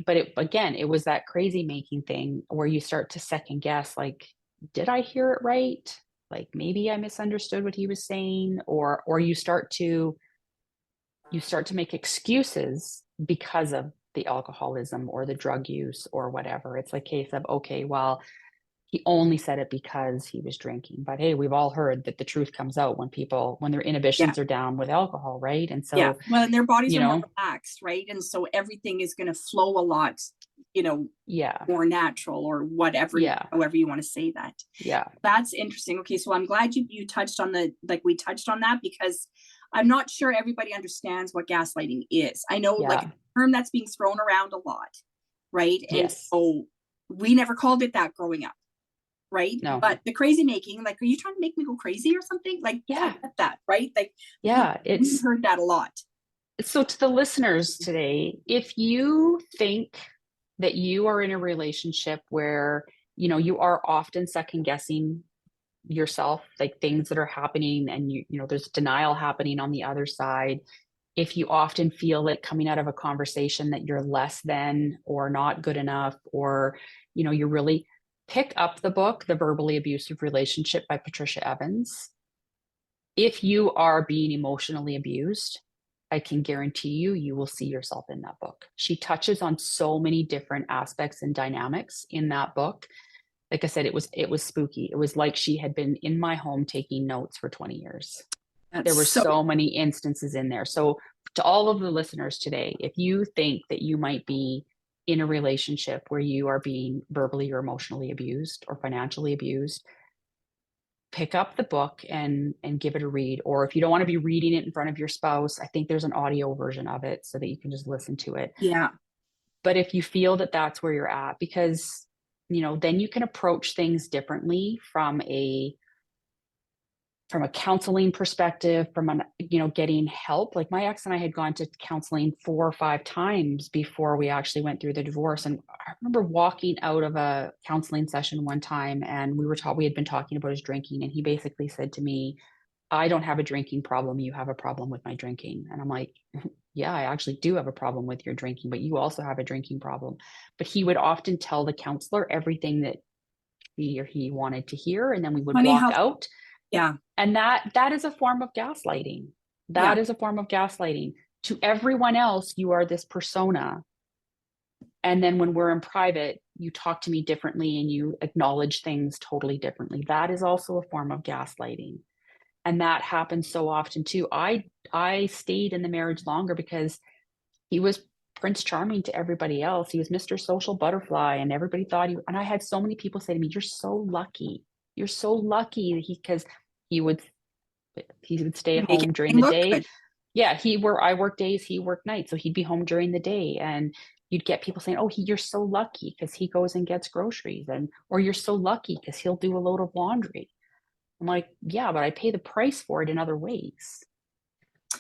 was that crazy making thing where you start to second guess, like, did I hear it right? Like, maybe I misunderstood what he was saying, or you start to make excuses because of the alcoholism or the drug use or whatever. It's like a case of, okay, well, he only said it because he was drinking. But hey, we've all heard that the truth comes out when their inhibitions are down with alcohol, right? And so, well, and their bodies are more relaxed, right? And so everything is going to flow a lot, you know, more natural, or whatever, however you want to say that. Yeah. That's interesting. Okay. So I'm glad you touched on we touched on that, because I'm not sure everybody understands what gaslighting is. I know like a term that's being thrown around a lot, right? And so we never called it that growing up. Right. No. But the crazy making, like, are you trying to make me go crazy or something? Like, I get that, right? Like, we heard that a lot. So to the listeners today, if you think that you are in a relationship where, you know, you are often second guessing yourself, like things that are happening, and you know, there's denial happening on the other side. If you often feel it coming out of a conversation that you're less than or not good enough, or, you know, you're really, pick up the book, The Verbally Abusive Relationship by Patricia Evans. If you are being emotionally abused, I can guarantee you will see yourself in that book. She touches on so many different aspects and dynamics in that book. Like I said, it was spooky. It was like she had been in my home taking notes for 20 years. There were so many instances in there. So to all of the listeners today, if you think that you might be in a relationship where you are being verbally or emotionally abused or financially abused, pick up the book and give it a read. Or if you don't want to be reading it in front of your spouse, I think there's an audio version of it so that you can just listen to it. Yeah. But if you feel that that's where you're at, because, you know, then you can approach things differently from a counseling perspective, from getting help. Like my ex and I had gone to counseling 4 or 5 times before we actually went through the divorce. And I remember walking out of a counseling session one time, and we had been talking about his drinking, and he basically said to me, I don't have a drinking problem. You have a problem with my drinking. And I'm like, yeah, I actually do have a problem with your drinking, but you also have a drinking problem. But he would often tell the counselor everything that he wanted to hear. And then we would Funny walk how, out. yeah, And that is a form of gaslighting. yeah, That is a form of gaslighting. To everyone else, you are this persona. And then when we're in private, you talk to me differently and you acknowledge things totally differently. That is also a form of gaslighting. And that happens so often too. I stayed in the marriage longer because he was Prince Charming to everybody else. He was Mr. Social Butterfly, and everybody thought and I had so many people say to me, "You're so lucky. You're so lucky." Because he would stay at make home during everything the look day. good. Yeah, I work days, he worked nights, so he'd be home during the day, and you'd get people saying, "Oh, you're so lucky because he goes and gets groceries," or "You're so lucky because he'll do a load of laundry." I'm like, yeah, but I pay the price for it in other ways.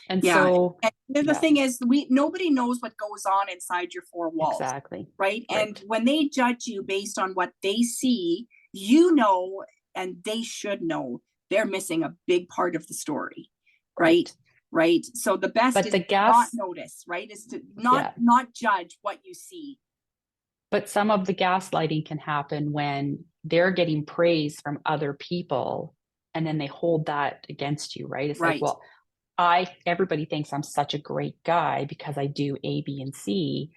And Yeah. so, And the yeah, thing is, nobody knows what goes on inside your four walls, exactly. right? Right. And when they judge you based on what they see, you know, and they should know they're missing a big part of the story, right? Right. So the best But is the to not gas, notice, right? Is to yeah, not judge what you see. but some of the gaslighting can happen when they're getting praise from other people and then they hold that against you, right? It's like, Right. well, everybody thinks I'm such a great guy because I do A, B, and C.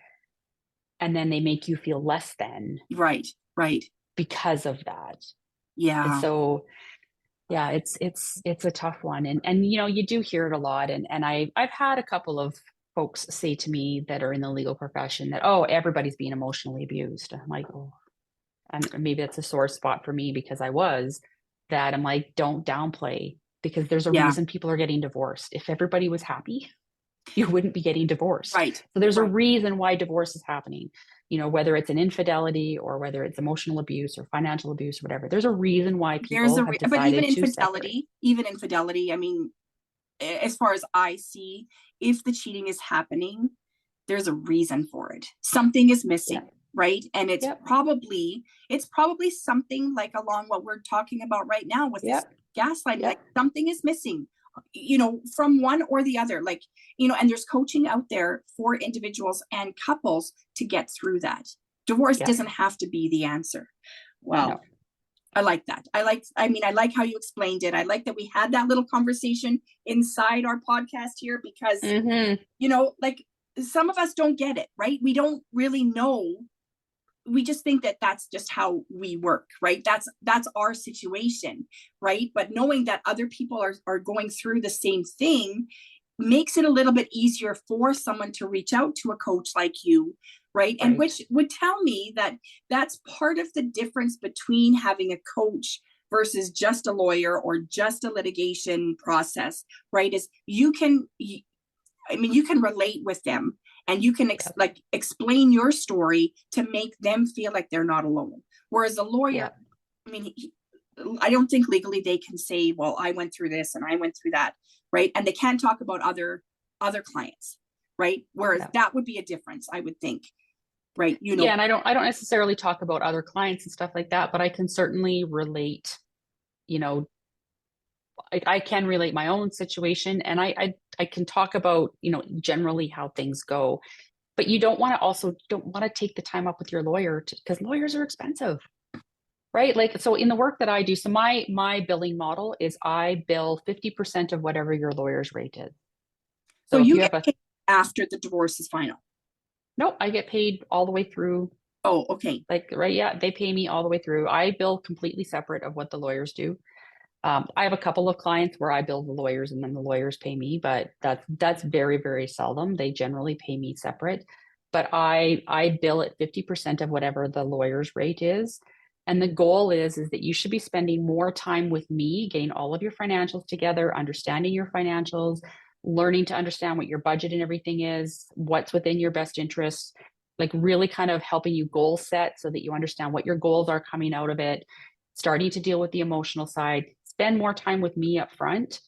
And then they make you feel less than Right. Right. because of that. And Yeah. so, yeah, it's a tough one. And you know, you do hear it a lot. And I've had a couple of folks say to me that are in the legal profession that, "Oh, everybody's being emotionally abused." I'm like, oh, and maybe that's a sore spot for me because I was that. I'm like, don't downplay, because there's a Yeah. reason people are getting divorced. If everybody was happy, you wouldn't be getting divorced. Right. So there's a Right. reason why divorce is happening. You know, whether it's an infidelity or whether it's emotional abuse or financial abuse or whatever, there's a reason why There's people have but even decided to separate. infidelity, I mean, as far as I see, if the cheating is happening, there's a reason for it. Something is missing, Yeah. right? And it's Yep. probably something like along what we're talking about right now with this Yep. gaslighting. Yep. Like something is missing, from one or the other. Like, and there's coaching out there for individuals and couples to get through that. Divorce Yep. doesn't have to be the answer. Well, No. I like that. I like how you explained it. I like that we had that little conversation inside our podcast here because, like some of us don't get it, right? We don't really know. We just think that that's just how we work, right? That's our situation, right? But knowing that other people are going through the same thing makes it a little bit easier for someone to reach out to a coach like you, right? And which would tell me that that's part of the difference between having a coach versus just a lawyer or just a litigation process, right? Is you can relate with them and you can explain your story to make them feel like they're not alone. Whereas a lawyer, I don't think legally they can say, well, I went through this and I went through that, right? And they can't talk about other clients, right? Whereas that would be a difference, I would think, right? Yeah, and I don't necessarily talk about other clients and stuff like that, but I can certainly relate. I can relate my own situation, and I can talk about generally how things go. But you don't want to take the time up with your lawyer because lawyers are expensive. Right. Like, so in the work that I do, so my billing model is I bill 50% of whatever your lawyer's rate is. So you get paid after the divorce is final? No, I get paid all the way through. Oh, okay. Right. Yeah. They pay me all the way through. I bill completely separate of what the lawyers do. I have a couple of clients where I bill the lawyers and then the lawyers pay me, but that's very, very seldom. They generally pay me separate, but I bill at 50% of whatever the lawyer's rate is. And the goal is that you should be spending more time with me, getting all of your financials together, understanding your financials, learning to understand what your budget and everything is, what's within your best interests, like really kind of helping you goal set so that you understand what your goals are coming out of it, starting to deal with the emotional side, spend more time with me up front.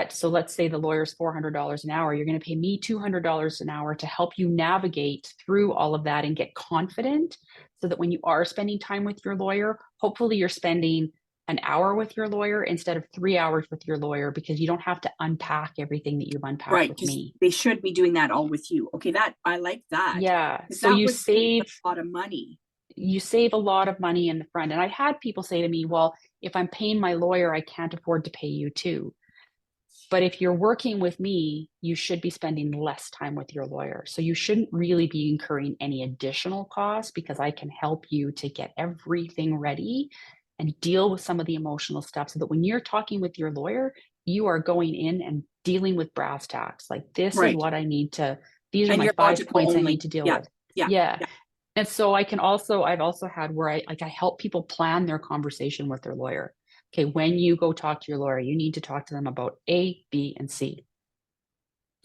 So let's say the lawyer's $400 an hour, you're going to pay me $200 an hour to help you navigate through all of that and get confident so that when you are spending time with your lawyer, hopefully you're spending an hour with your lawyer instead of 3 hours with your lawyer, because you don't have to unpack everything that you've unpacked Right, with because me. they should be doing that all with you. Okay, that I like that. Yeah. Because So that you would save save a lot of money. a lot of money in the front. And I've had people say to me, well, if I'm paying my lawyer, I can't afford to pay you too. But if you're working with me, you should be spending less time with your lawyer. So you shouldn't really be incurring any additional costs, because I can help you to get everything ready and deal with some of the emotional stuff, so that when you're talking with your lawyer, you are going in and dealing with brass tacks. Like, this is Right. what I need to, these are And my you're 5 logical points I only. need to deal Yeah. with. Yeah. Yeah. Yeah. And so I've also had where I help people plan their conversation with their lawyer. Okay, when you go talk to your lawyer, you need to talk to them about A, B, and C.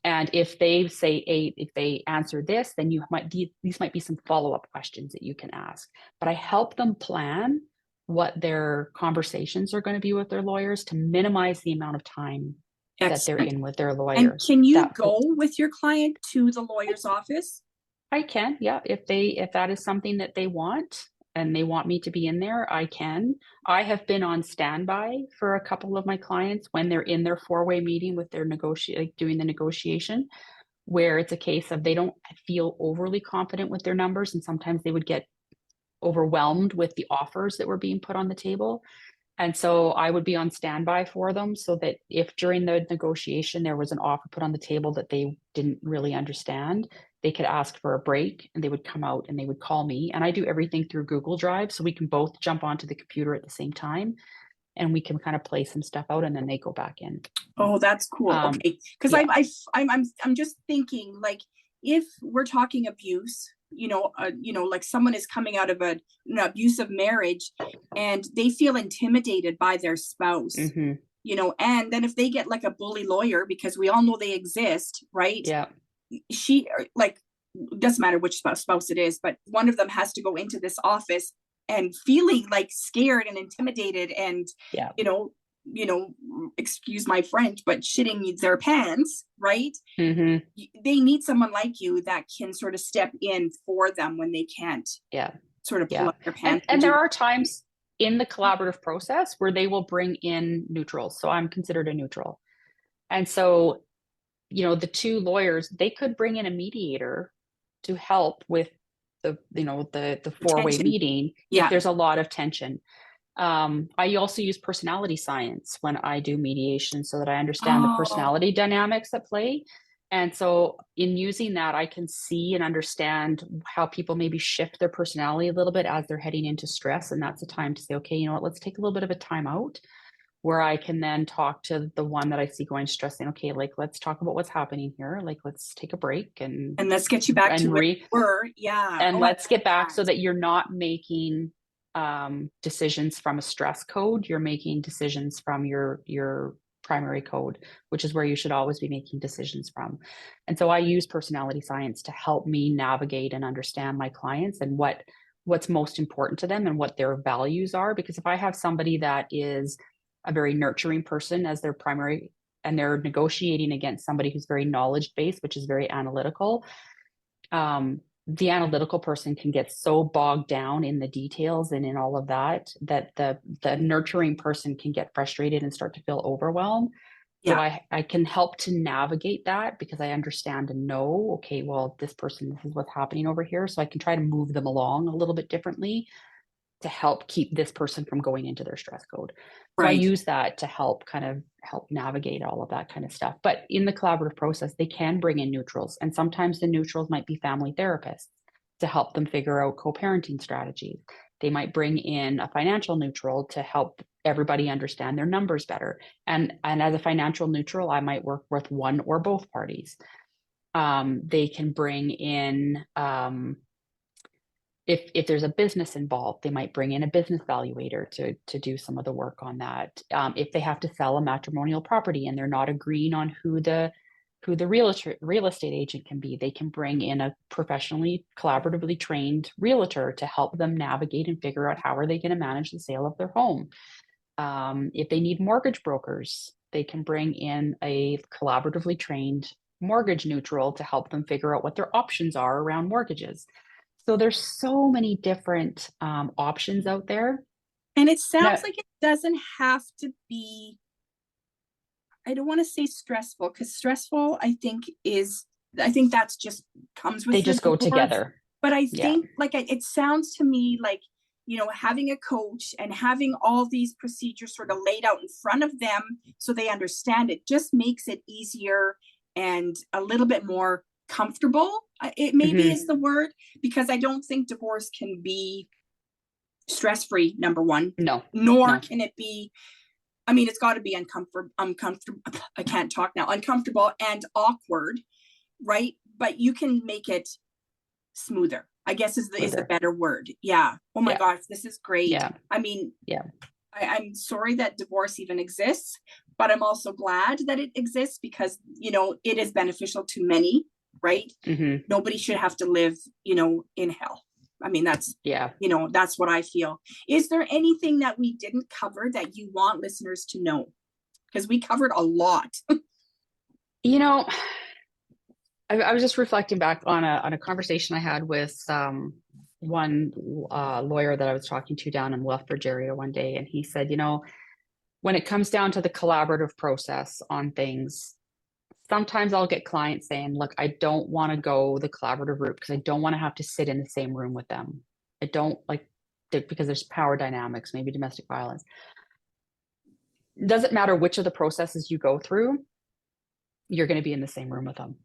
And if they say A, if they answer this, then these might be some follow-up questions that you can ask. But I help them plan what their conversations are going to be with their lawyers to minimize the amount of time that they're Excellent. in with their And lawyer. can you That go with your client to the lawyer's office? I can, yeah. If that is something that they want and they want me to be in there, I can. I have been on standby for a couple of my clients when they're in their 4-way meeting with their doing the negotiation, where it's a case of they don't feel overly confident with their numbers, and sometimes they would get overwhelmed with the offers that were being put on the table. And so I would be on standby for them, so that if during the negotiation there was an offer put on the table that they didn't really understand, they could ask for a break, and they would come out and they would call me. And I do everything through Google Drive, so we can both jump onto the computer at the same time, and we can kind of play some stuff out, and then they go back in. Oh, that's cool. Okay, because yeah. I'm just thinking, like, if we're talking abuse, like someone is coming out of an abusive marriage, and they feel intimidated by their spouse, Mhm. And then if they get like a bully lawyer, because we all know they exist, right? Yeah. She, like, doesn't matter which spouse it is, but one of them has to go into this office and feeling like scared and intimidated, and Yeah. excuse my French, but shitting their pants, right? Mhm. They need someone like you that can sort of step in for them when they can't Yeah. sort of pull Yeah. up their pants. And there are times in the collaborative process where they will bring in neutrals. So I'm considered a neutral. And so, the 2 lawyers, they could bring in a mediator to help with the 4-way Tension. meeting Yeah. if there's a lot of tension. I also use personality science when I do mediation, so that I understand the personality dynamics at play. And so in using that, I can see and understand how people maybe shift their personality a little bit as they're heading into stress. And that's a time to say, okay, you know what, let's take a little bit of a time out, where I can then talk to the one that I see going stressing. Okay, like, let's talk about what's happening here. Like, let's take a break and let's get you back to where you were. Yeah. And let's get back so that you're not making decisions from a stress code. You're making decisions from your primary code, which is where you should always be making decisions from. And so I use personality science to help me navigate and understand my clients and what's most important to them and what their values are. Because if I have somebody that is a very nurturing person as their primary, and they're negotiating against somebody who's very knowledge based, which is very analytical, the analytical person can get so bogged down in the details and in all of that the nurturing person can get frustrated and start to feel overwhelmed. So I can help to navigate that, because I understand and know, okay, well, this is what's happening over here. So I can try to move them along a little bit differently to help keep this person from going into their stress code. So I use that to help navigate all of that kind of stuff. But in the collaborative process, they can bring in neutrals. And sometimes the neutrals might be family therapists to help them figure out co-parenting strategies. They might bring in a financial neutral to help everybody understand their numbers better. And as a financial neutral, I might work with one or both parties. They can bring in, if there's a business involved, they might bring in a business valuator to do some of the work on that. If they have to sell a matrimonial property and they're not agreeing on who the real estate agent can be, they can bring in a professionally, collaboratively trained realtor to help them navigate and figure out how are they going to manage the sale of their home. If they need mortgage brokers, they can bring in a collaboratively trained mortgage neutral to help them figure out what their options are around mortgages. So there's so many different options out there. And it sounds like it doesn't have to be, I don't want to say stressful, because stressful, I think that's just comes with they just go divorce. together. But I think it sounds to me like, having a coach and having all these procedures sort of laid out in front of them so they understand it just makes it easier and a little bit more comfortable. It maybe is the word, because I don't think divorce can be stress-free, number one. Nor can it be, it's got to be uncomfortable. I can't talk now. Uncomfortable and awkward, right? But you can make it smoother, I guess is the better word. Yeah. Oh my gosh, this is great. Yeah. I'm sorry that divorce even exists, but I'm also glad that it exists because, it is beneficial to many, right? Nobody should have to live, in hell. That's what I feel. Is there anything that we didn't cover that you want listeners to know? Because we covered a lot. I was just reflecting back on a conversation I had with one lawyer that I was talking to down in Lethbridge area one day, and he said, when it comes down to the collaborative process on things, sometimes I'll get clients saying, look, I don't want to go the collaborative route because I don't want to have to sit in the same room with them. I don't because there's power dynamics, maybe domestic violence. It doesn't matter which of the processes you go through, you're going to be in the same room with them.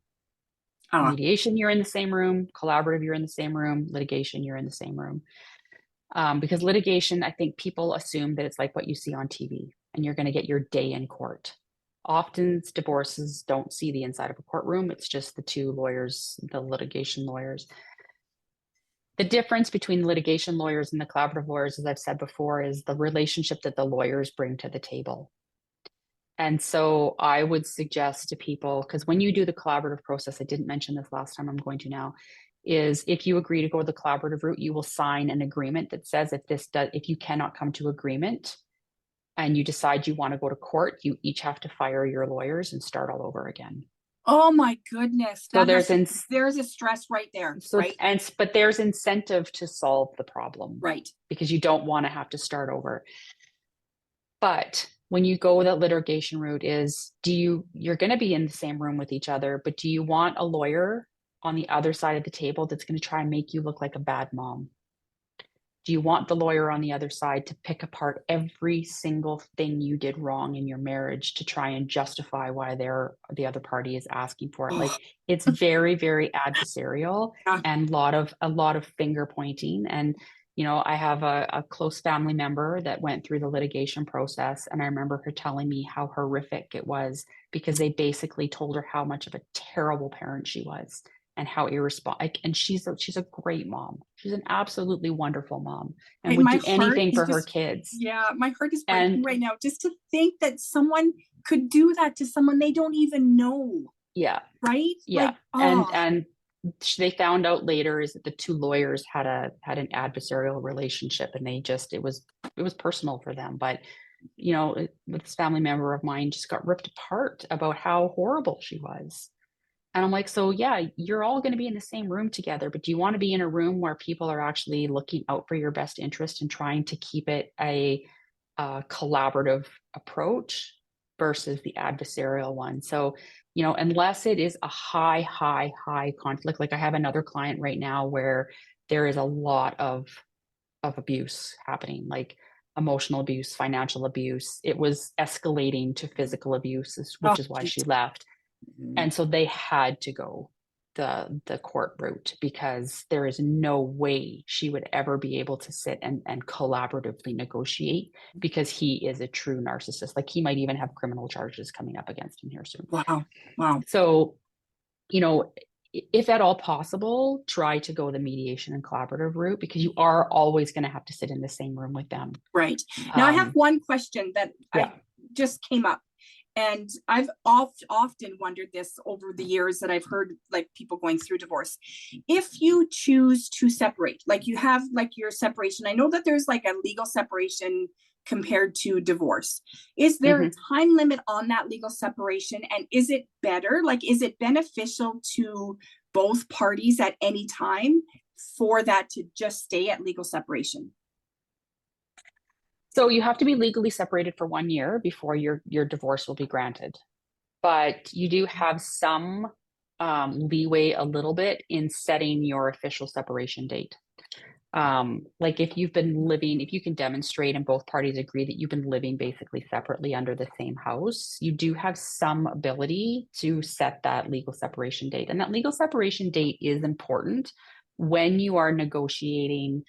Mediation, you're in the same room. Collaborative, you're in the same room. Litigation, you're in the same room. Because litigation, I think people assume that it's like what you see on TV and you're going to get your day in court. Often divorces don't see the inside of a courtroom. It's just the two lawyers, the litigation lawyers. The difference between litigation lawyers and the collaborative lawyers, as I've said before, is the relationship that the lawyers bring to the table. And so I would suggest to people, because when you do the collaborative process, I didn't mention this last time, I'm going to now, is if you agree to go the collaborative route, you will sign an agreement that says if you cannot come to agreement and you decide you want to go to court, you each have to fire your lawyers and start all over again. Oh my goodness. So there's a stress right there. So, right? But there's incentive to solve the problem. Right. Because you don't want to have to start over. But when you go that litigation route you're going to be in the same room with each other, but do you want a lawyer on the other side of the table that's going to try and make you look like a bad mom? Do you want the lawyer on the other side to pick apart every single thing you did wrong in your marriage to try and justify why the other party is asking for it? It's very, very adversarial and a lot of finger pointing. And I have a close family member that went through the litigation process, and I remember her telling me how horrific it was because they basically told her how much of a terrible parent she was and how irresponsible. And she's a great mom. She's an absolutely wonderful mom and would do anything for her kids. Yeah, my heart is breaking right now just to think that someone could do that to someone they don't even know. Yeah. Right? Yeah. And they found out later is that the two lawyers had an adversarial relationship, and it was personal for them. But this family member of mine just got ripped apart about how horrible she was. And I'm like, so yeah, you're all going to be in the same room together, but do you want to be in a room where people are actually looking out for your best interest and trying to keep it a collaborative approach versus the adversarial one? So, unless it is a high conflict, like I have another client right now where there is a lot of abuse happening, like emotional abuse, financial abuse. It was escalating to physical abuse, which is why she left. And so they had to go the court route because there is no way she would ever be able to sit and collaboratively negotiate because he is a true narcissist. Like he might even have criminal charges coming up against him here soon. Wow. So, if at all possible, try to go the mediation and collaborative route because you are always going to have to sit in the same room with them. Right. Now I have one question that I just came up. And I've often wondered this over the years that I've heard like people going through divorce. If you choose to separate, like you have like your separation, I know that there's like a legal separation compared to divorce. Is there a time limit on that legal separation? And is it better? Like, is it beneficial to both parties at any time for that to just stay at legal separation? So you have to be legally separated for 1 year before your divorce will be granted. But you do have some leeway a little bit in setting your official separation date. Like if you can demonstrate and both parties agree that you've been living basically separately under the same house, you do have some ability to set that legal separation date. And that legal separation date is important when you are negotiating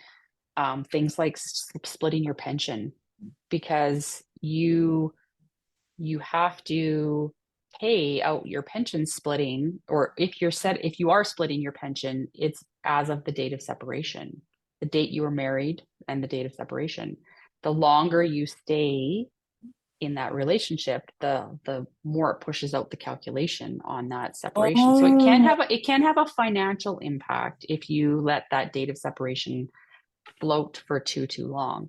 things like splitting your pension, because you have to pay out your pension splitting, or if you are splitting your pension, it's as of the date of separation, the date you were married and the date of separation. The longer you stay in that relationship, the more it pushes out the calculation on that separation. So it can have a financial impact if you let that date of separation float for too long.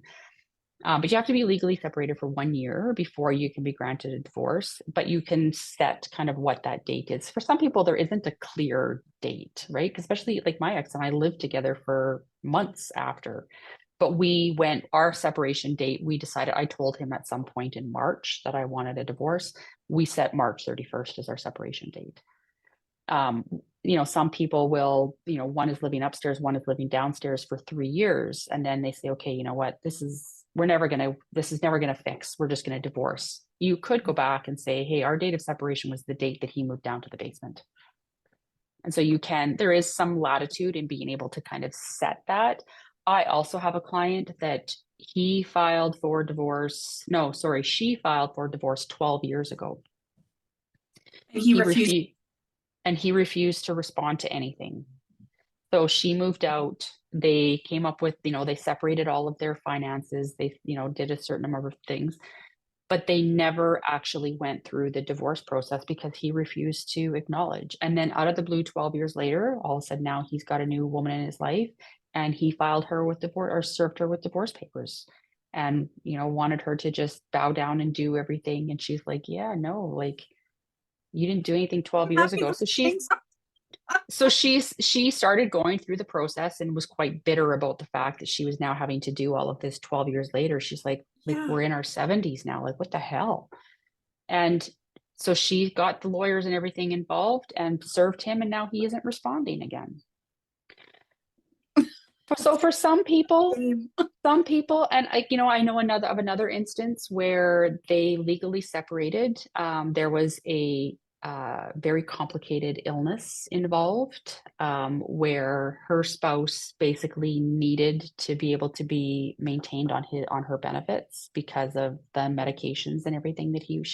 But you have to be legally separated for 1 year before you can be granted a divorce. But you can set kind of what that date is. For some people, there isn't a clear date, right? Especially like my ex and I lived together for months after. But our separation date, we decided, I told him at some point in March that I wanted a divorce. We set March 31st as our separation date. Some people will, one is living upstairs, one is living downstairs for 3 years. And then they say, okay, you know what, this is never going to fix. We're just going to divorce. You could go back and say, hey, our date of separation was the date that he moved down to the basement. And so there is some latitude in being able to kind of set that. I also have a client that she filed for divorce 12 years ago. And he refused to respond to anything. So she moved out. They came up with, they separated all of their finances. They, did a certain number of things, but they never actually went through the divorce process because he refused to acknowledge. And then out of the blue, 12 years later, all of a sudden now he's got a new woman in his life, and he filed her with divorce, or served her with divorce papers, and, wanted her to just bow down and do everything. And she's like, yeah, no, like, you didn't do anything 12 years ago. So she started going through the process and was quite bitter about the fact that she was now having to do all of this 12 years later. She's like, we're in our 70s now. Like, what the hell? And so she got the lawyers and everything involved and served him, and now he isn't responding again. So for some people, and I know another instance where they legally separated. There was a very complicated illness involved, where her spouse basically needed to be able to be maintained on her benefits because of the medications and everything that he was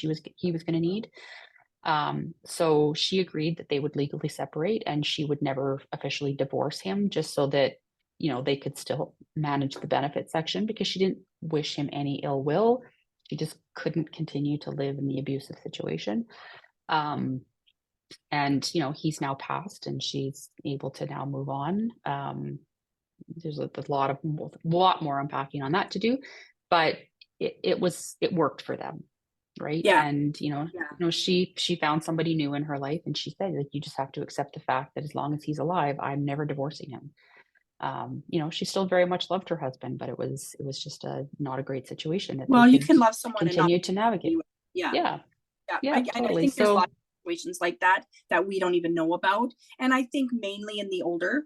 going to need. So she agreed that they would legally separate, and she would never officially divorce him, just so that they could still manage the benefit section, because she didn't wish him any ill will. She just couldn't continue to live in the abusive situation. And he's now passed, and she's able to now move on. There's a lot more unpacking on that to do, but it worked for them, right? Yeah. And she found somebody new in her life, and she said, like, you just have to accept the fact that as long as he's alive, I'm never divorcing him. She still very much loved her husband, but it was just not a great situation that you can love someone continue to navigate. Yeah. Totally. I think there's a lot of situations like that we don't even know about, and I think mainly in the older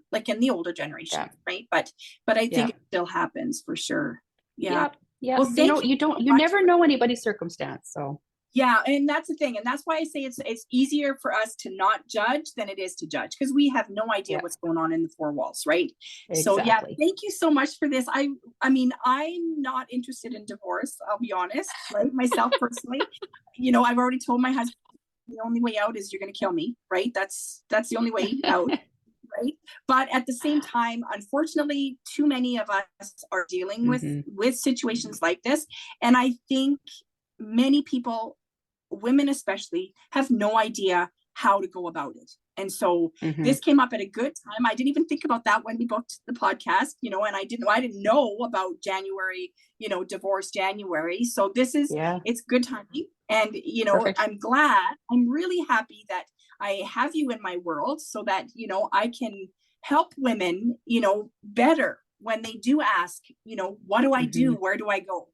generation, right? But I think it still happens for sure. Yeah. Well, you never know anybody's circumstance, so. Yeah, and that's the thing, and that's why I say it's easier for us to not judge than it is to judge, because we have no idea what's going on in the four walls, right? Exactly. So yeah, thank you so much for this. I mean, I'm not interested in divorce, I'll be honest, right? Myself personally, I've already told my husband the only way out is you're going to kill me, right? That's the only way out. Right. But at the same time, unfortunately, too many of us are dealing with situations like this, and I think many people, women especially, have no idea how to go about it. And so this came up at a good time. I didn't even think about that when we booked the podcast, and I didn't know about January, divorce January. So this is, it's good timing. And, perfect. I'm really happy that I have you in my world, so that, I can help women, better when they do ask, what do I do? Where do I go?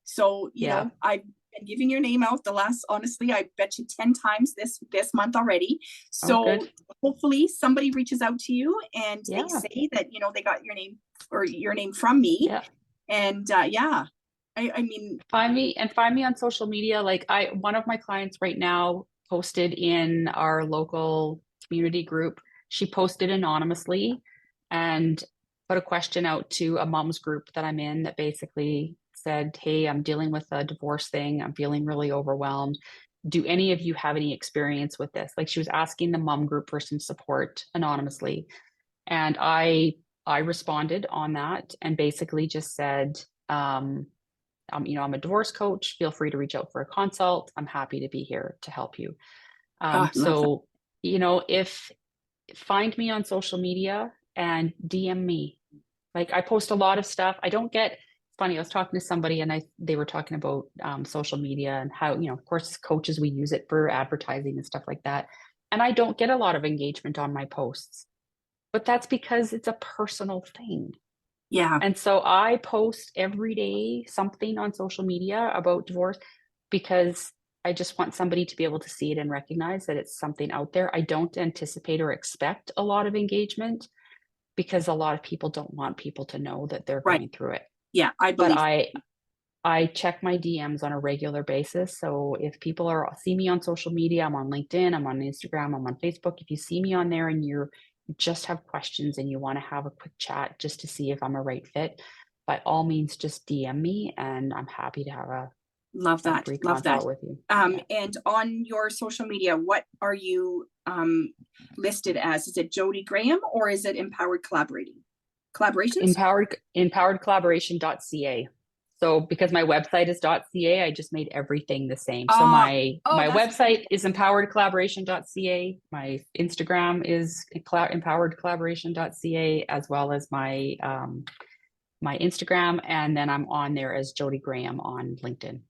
So, you know, I've been giving your name out honestly, I bet you 10 times this month already. So hopefully somebody reaches out to you and they say that, you know, they got your name from me. Yeah. And I mean, find me on social media. Like one of my clients right now posted in our local community group. She posted anonymously and put a question out to a mom's group that I'm in that basically said, hey, I'm dealing with a divorce thing. I'm feeling really overwhelmed. Do any of you have any experience with this? Like she was asking the mom group for some support anonymously. And I responded on that and basically just said, I'm a divorce coach. Feel free to reach out for a consult. I'm happy to be here to help you. So, you know, find me on social media and DM me. Like I post a lot of stuff. It's funny, I was talking to somebody and they were talking about social media and how, you know, of course, coaches, we use it for advertising and stuff like that. And I don't get a lot of engagement on my posts, but that's because it's a personal thing. Yeah. And so I post every day something on social media about divorce because I just want somebody to be able to see it and recognize that it's something out there. I don't anticipate or expect a lot of engagement because a lot of people don't want people to know that they're going through it. Yeah, I believe. But I check my DMs on a regular basis. So if people see me on social media, I'm on LinkedIn, I'm on Instagram, I'm on Facebook. If you see me on there and you just have questions and you want to have a quick chat just to see if I'm a right fit, by all means, just DM me and I'm happy to have a brief consult with you. And on your social media, what are you listed as? Is it Jody Graham or is it Empowered Collaborations? Empoweredcollaboration.ca. So because my website is .ca, I just made everything the same. So my website is empoweredcollaboration.ca. My Instagram is empoweredcollaboration.ca, as well as my my Instagram, and then I'm on there as Jody Graham on LinkedIn.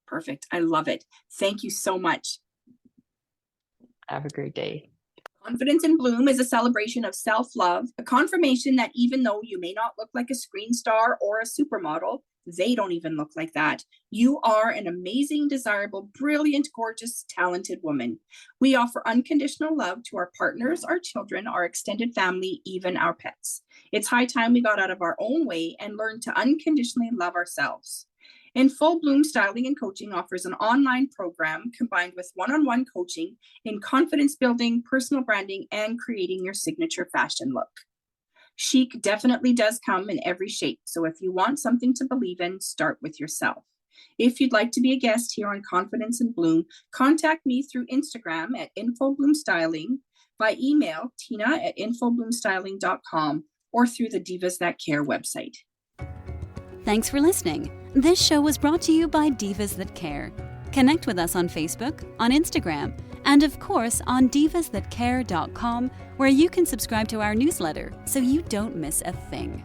Perfect. I love it. Thank you so much. Have a great day. Confidence in Bloom is a celebration of self-love, a confirmation that even though you may not look like a screen star or a supermodel, they don't even look like that. You are an amazing, desirable, brilliant, gorgeous, talented woman. We offer unconditional love to our partners, our children, our extended family, even our pets. It's high time we got out of our own way and learned to unconditionally love ourselves. In Full Bloom Styling and Coaching offers an online program combined with one-on-one coaching in confidence building, personal branding, and creating your signature fashion look. Chic definitely does come in every shape, so if you want something to believe in, start with yourself. If you'd like to be a guest here on Confidence in Bloom, contact me through Instagram at infobloomstyling, by email tina@infobloomstyling.com, or through the Divas That Care website. Thanks for listening. This show was brought to you by Divas That Care. Connect with us on Facebook, on Instagram, and of course on divasthatcare.com, where you can subscribe to our newsletter so you don't miss a thing.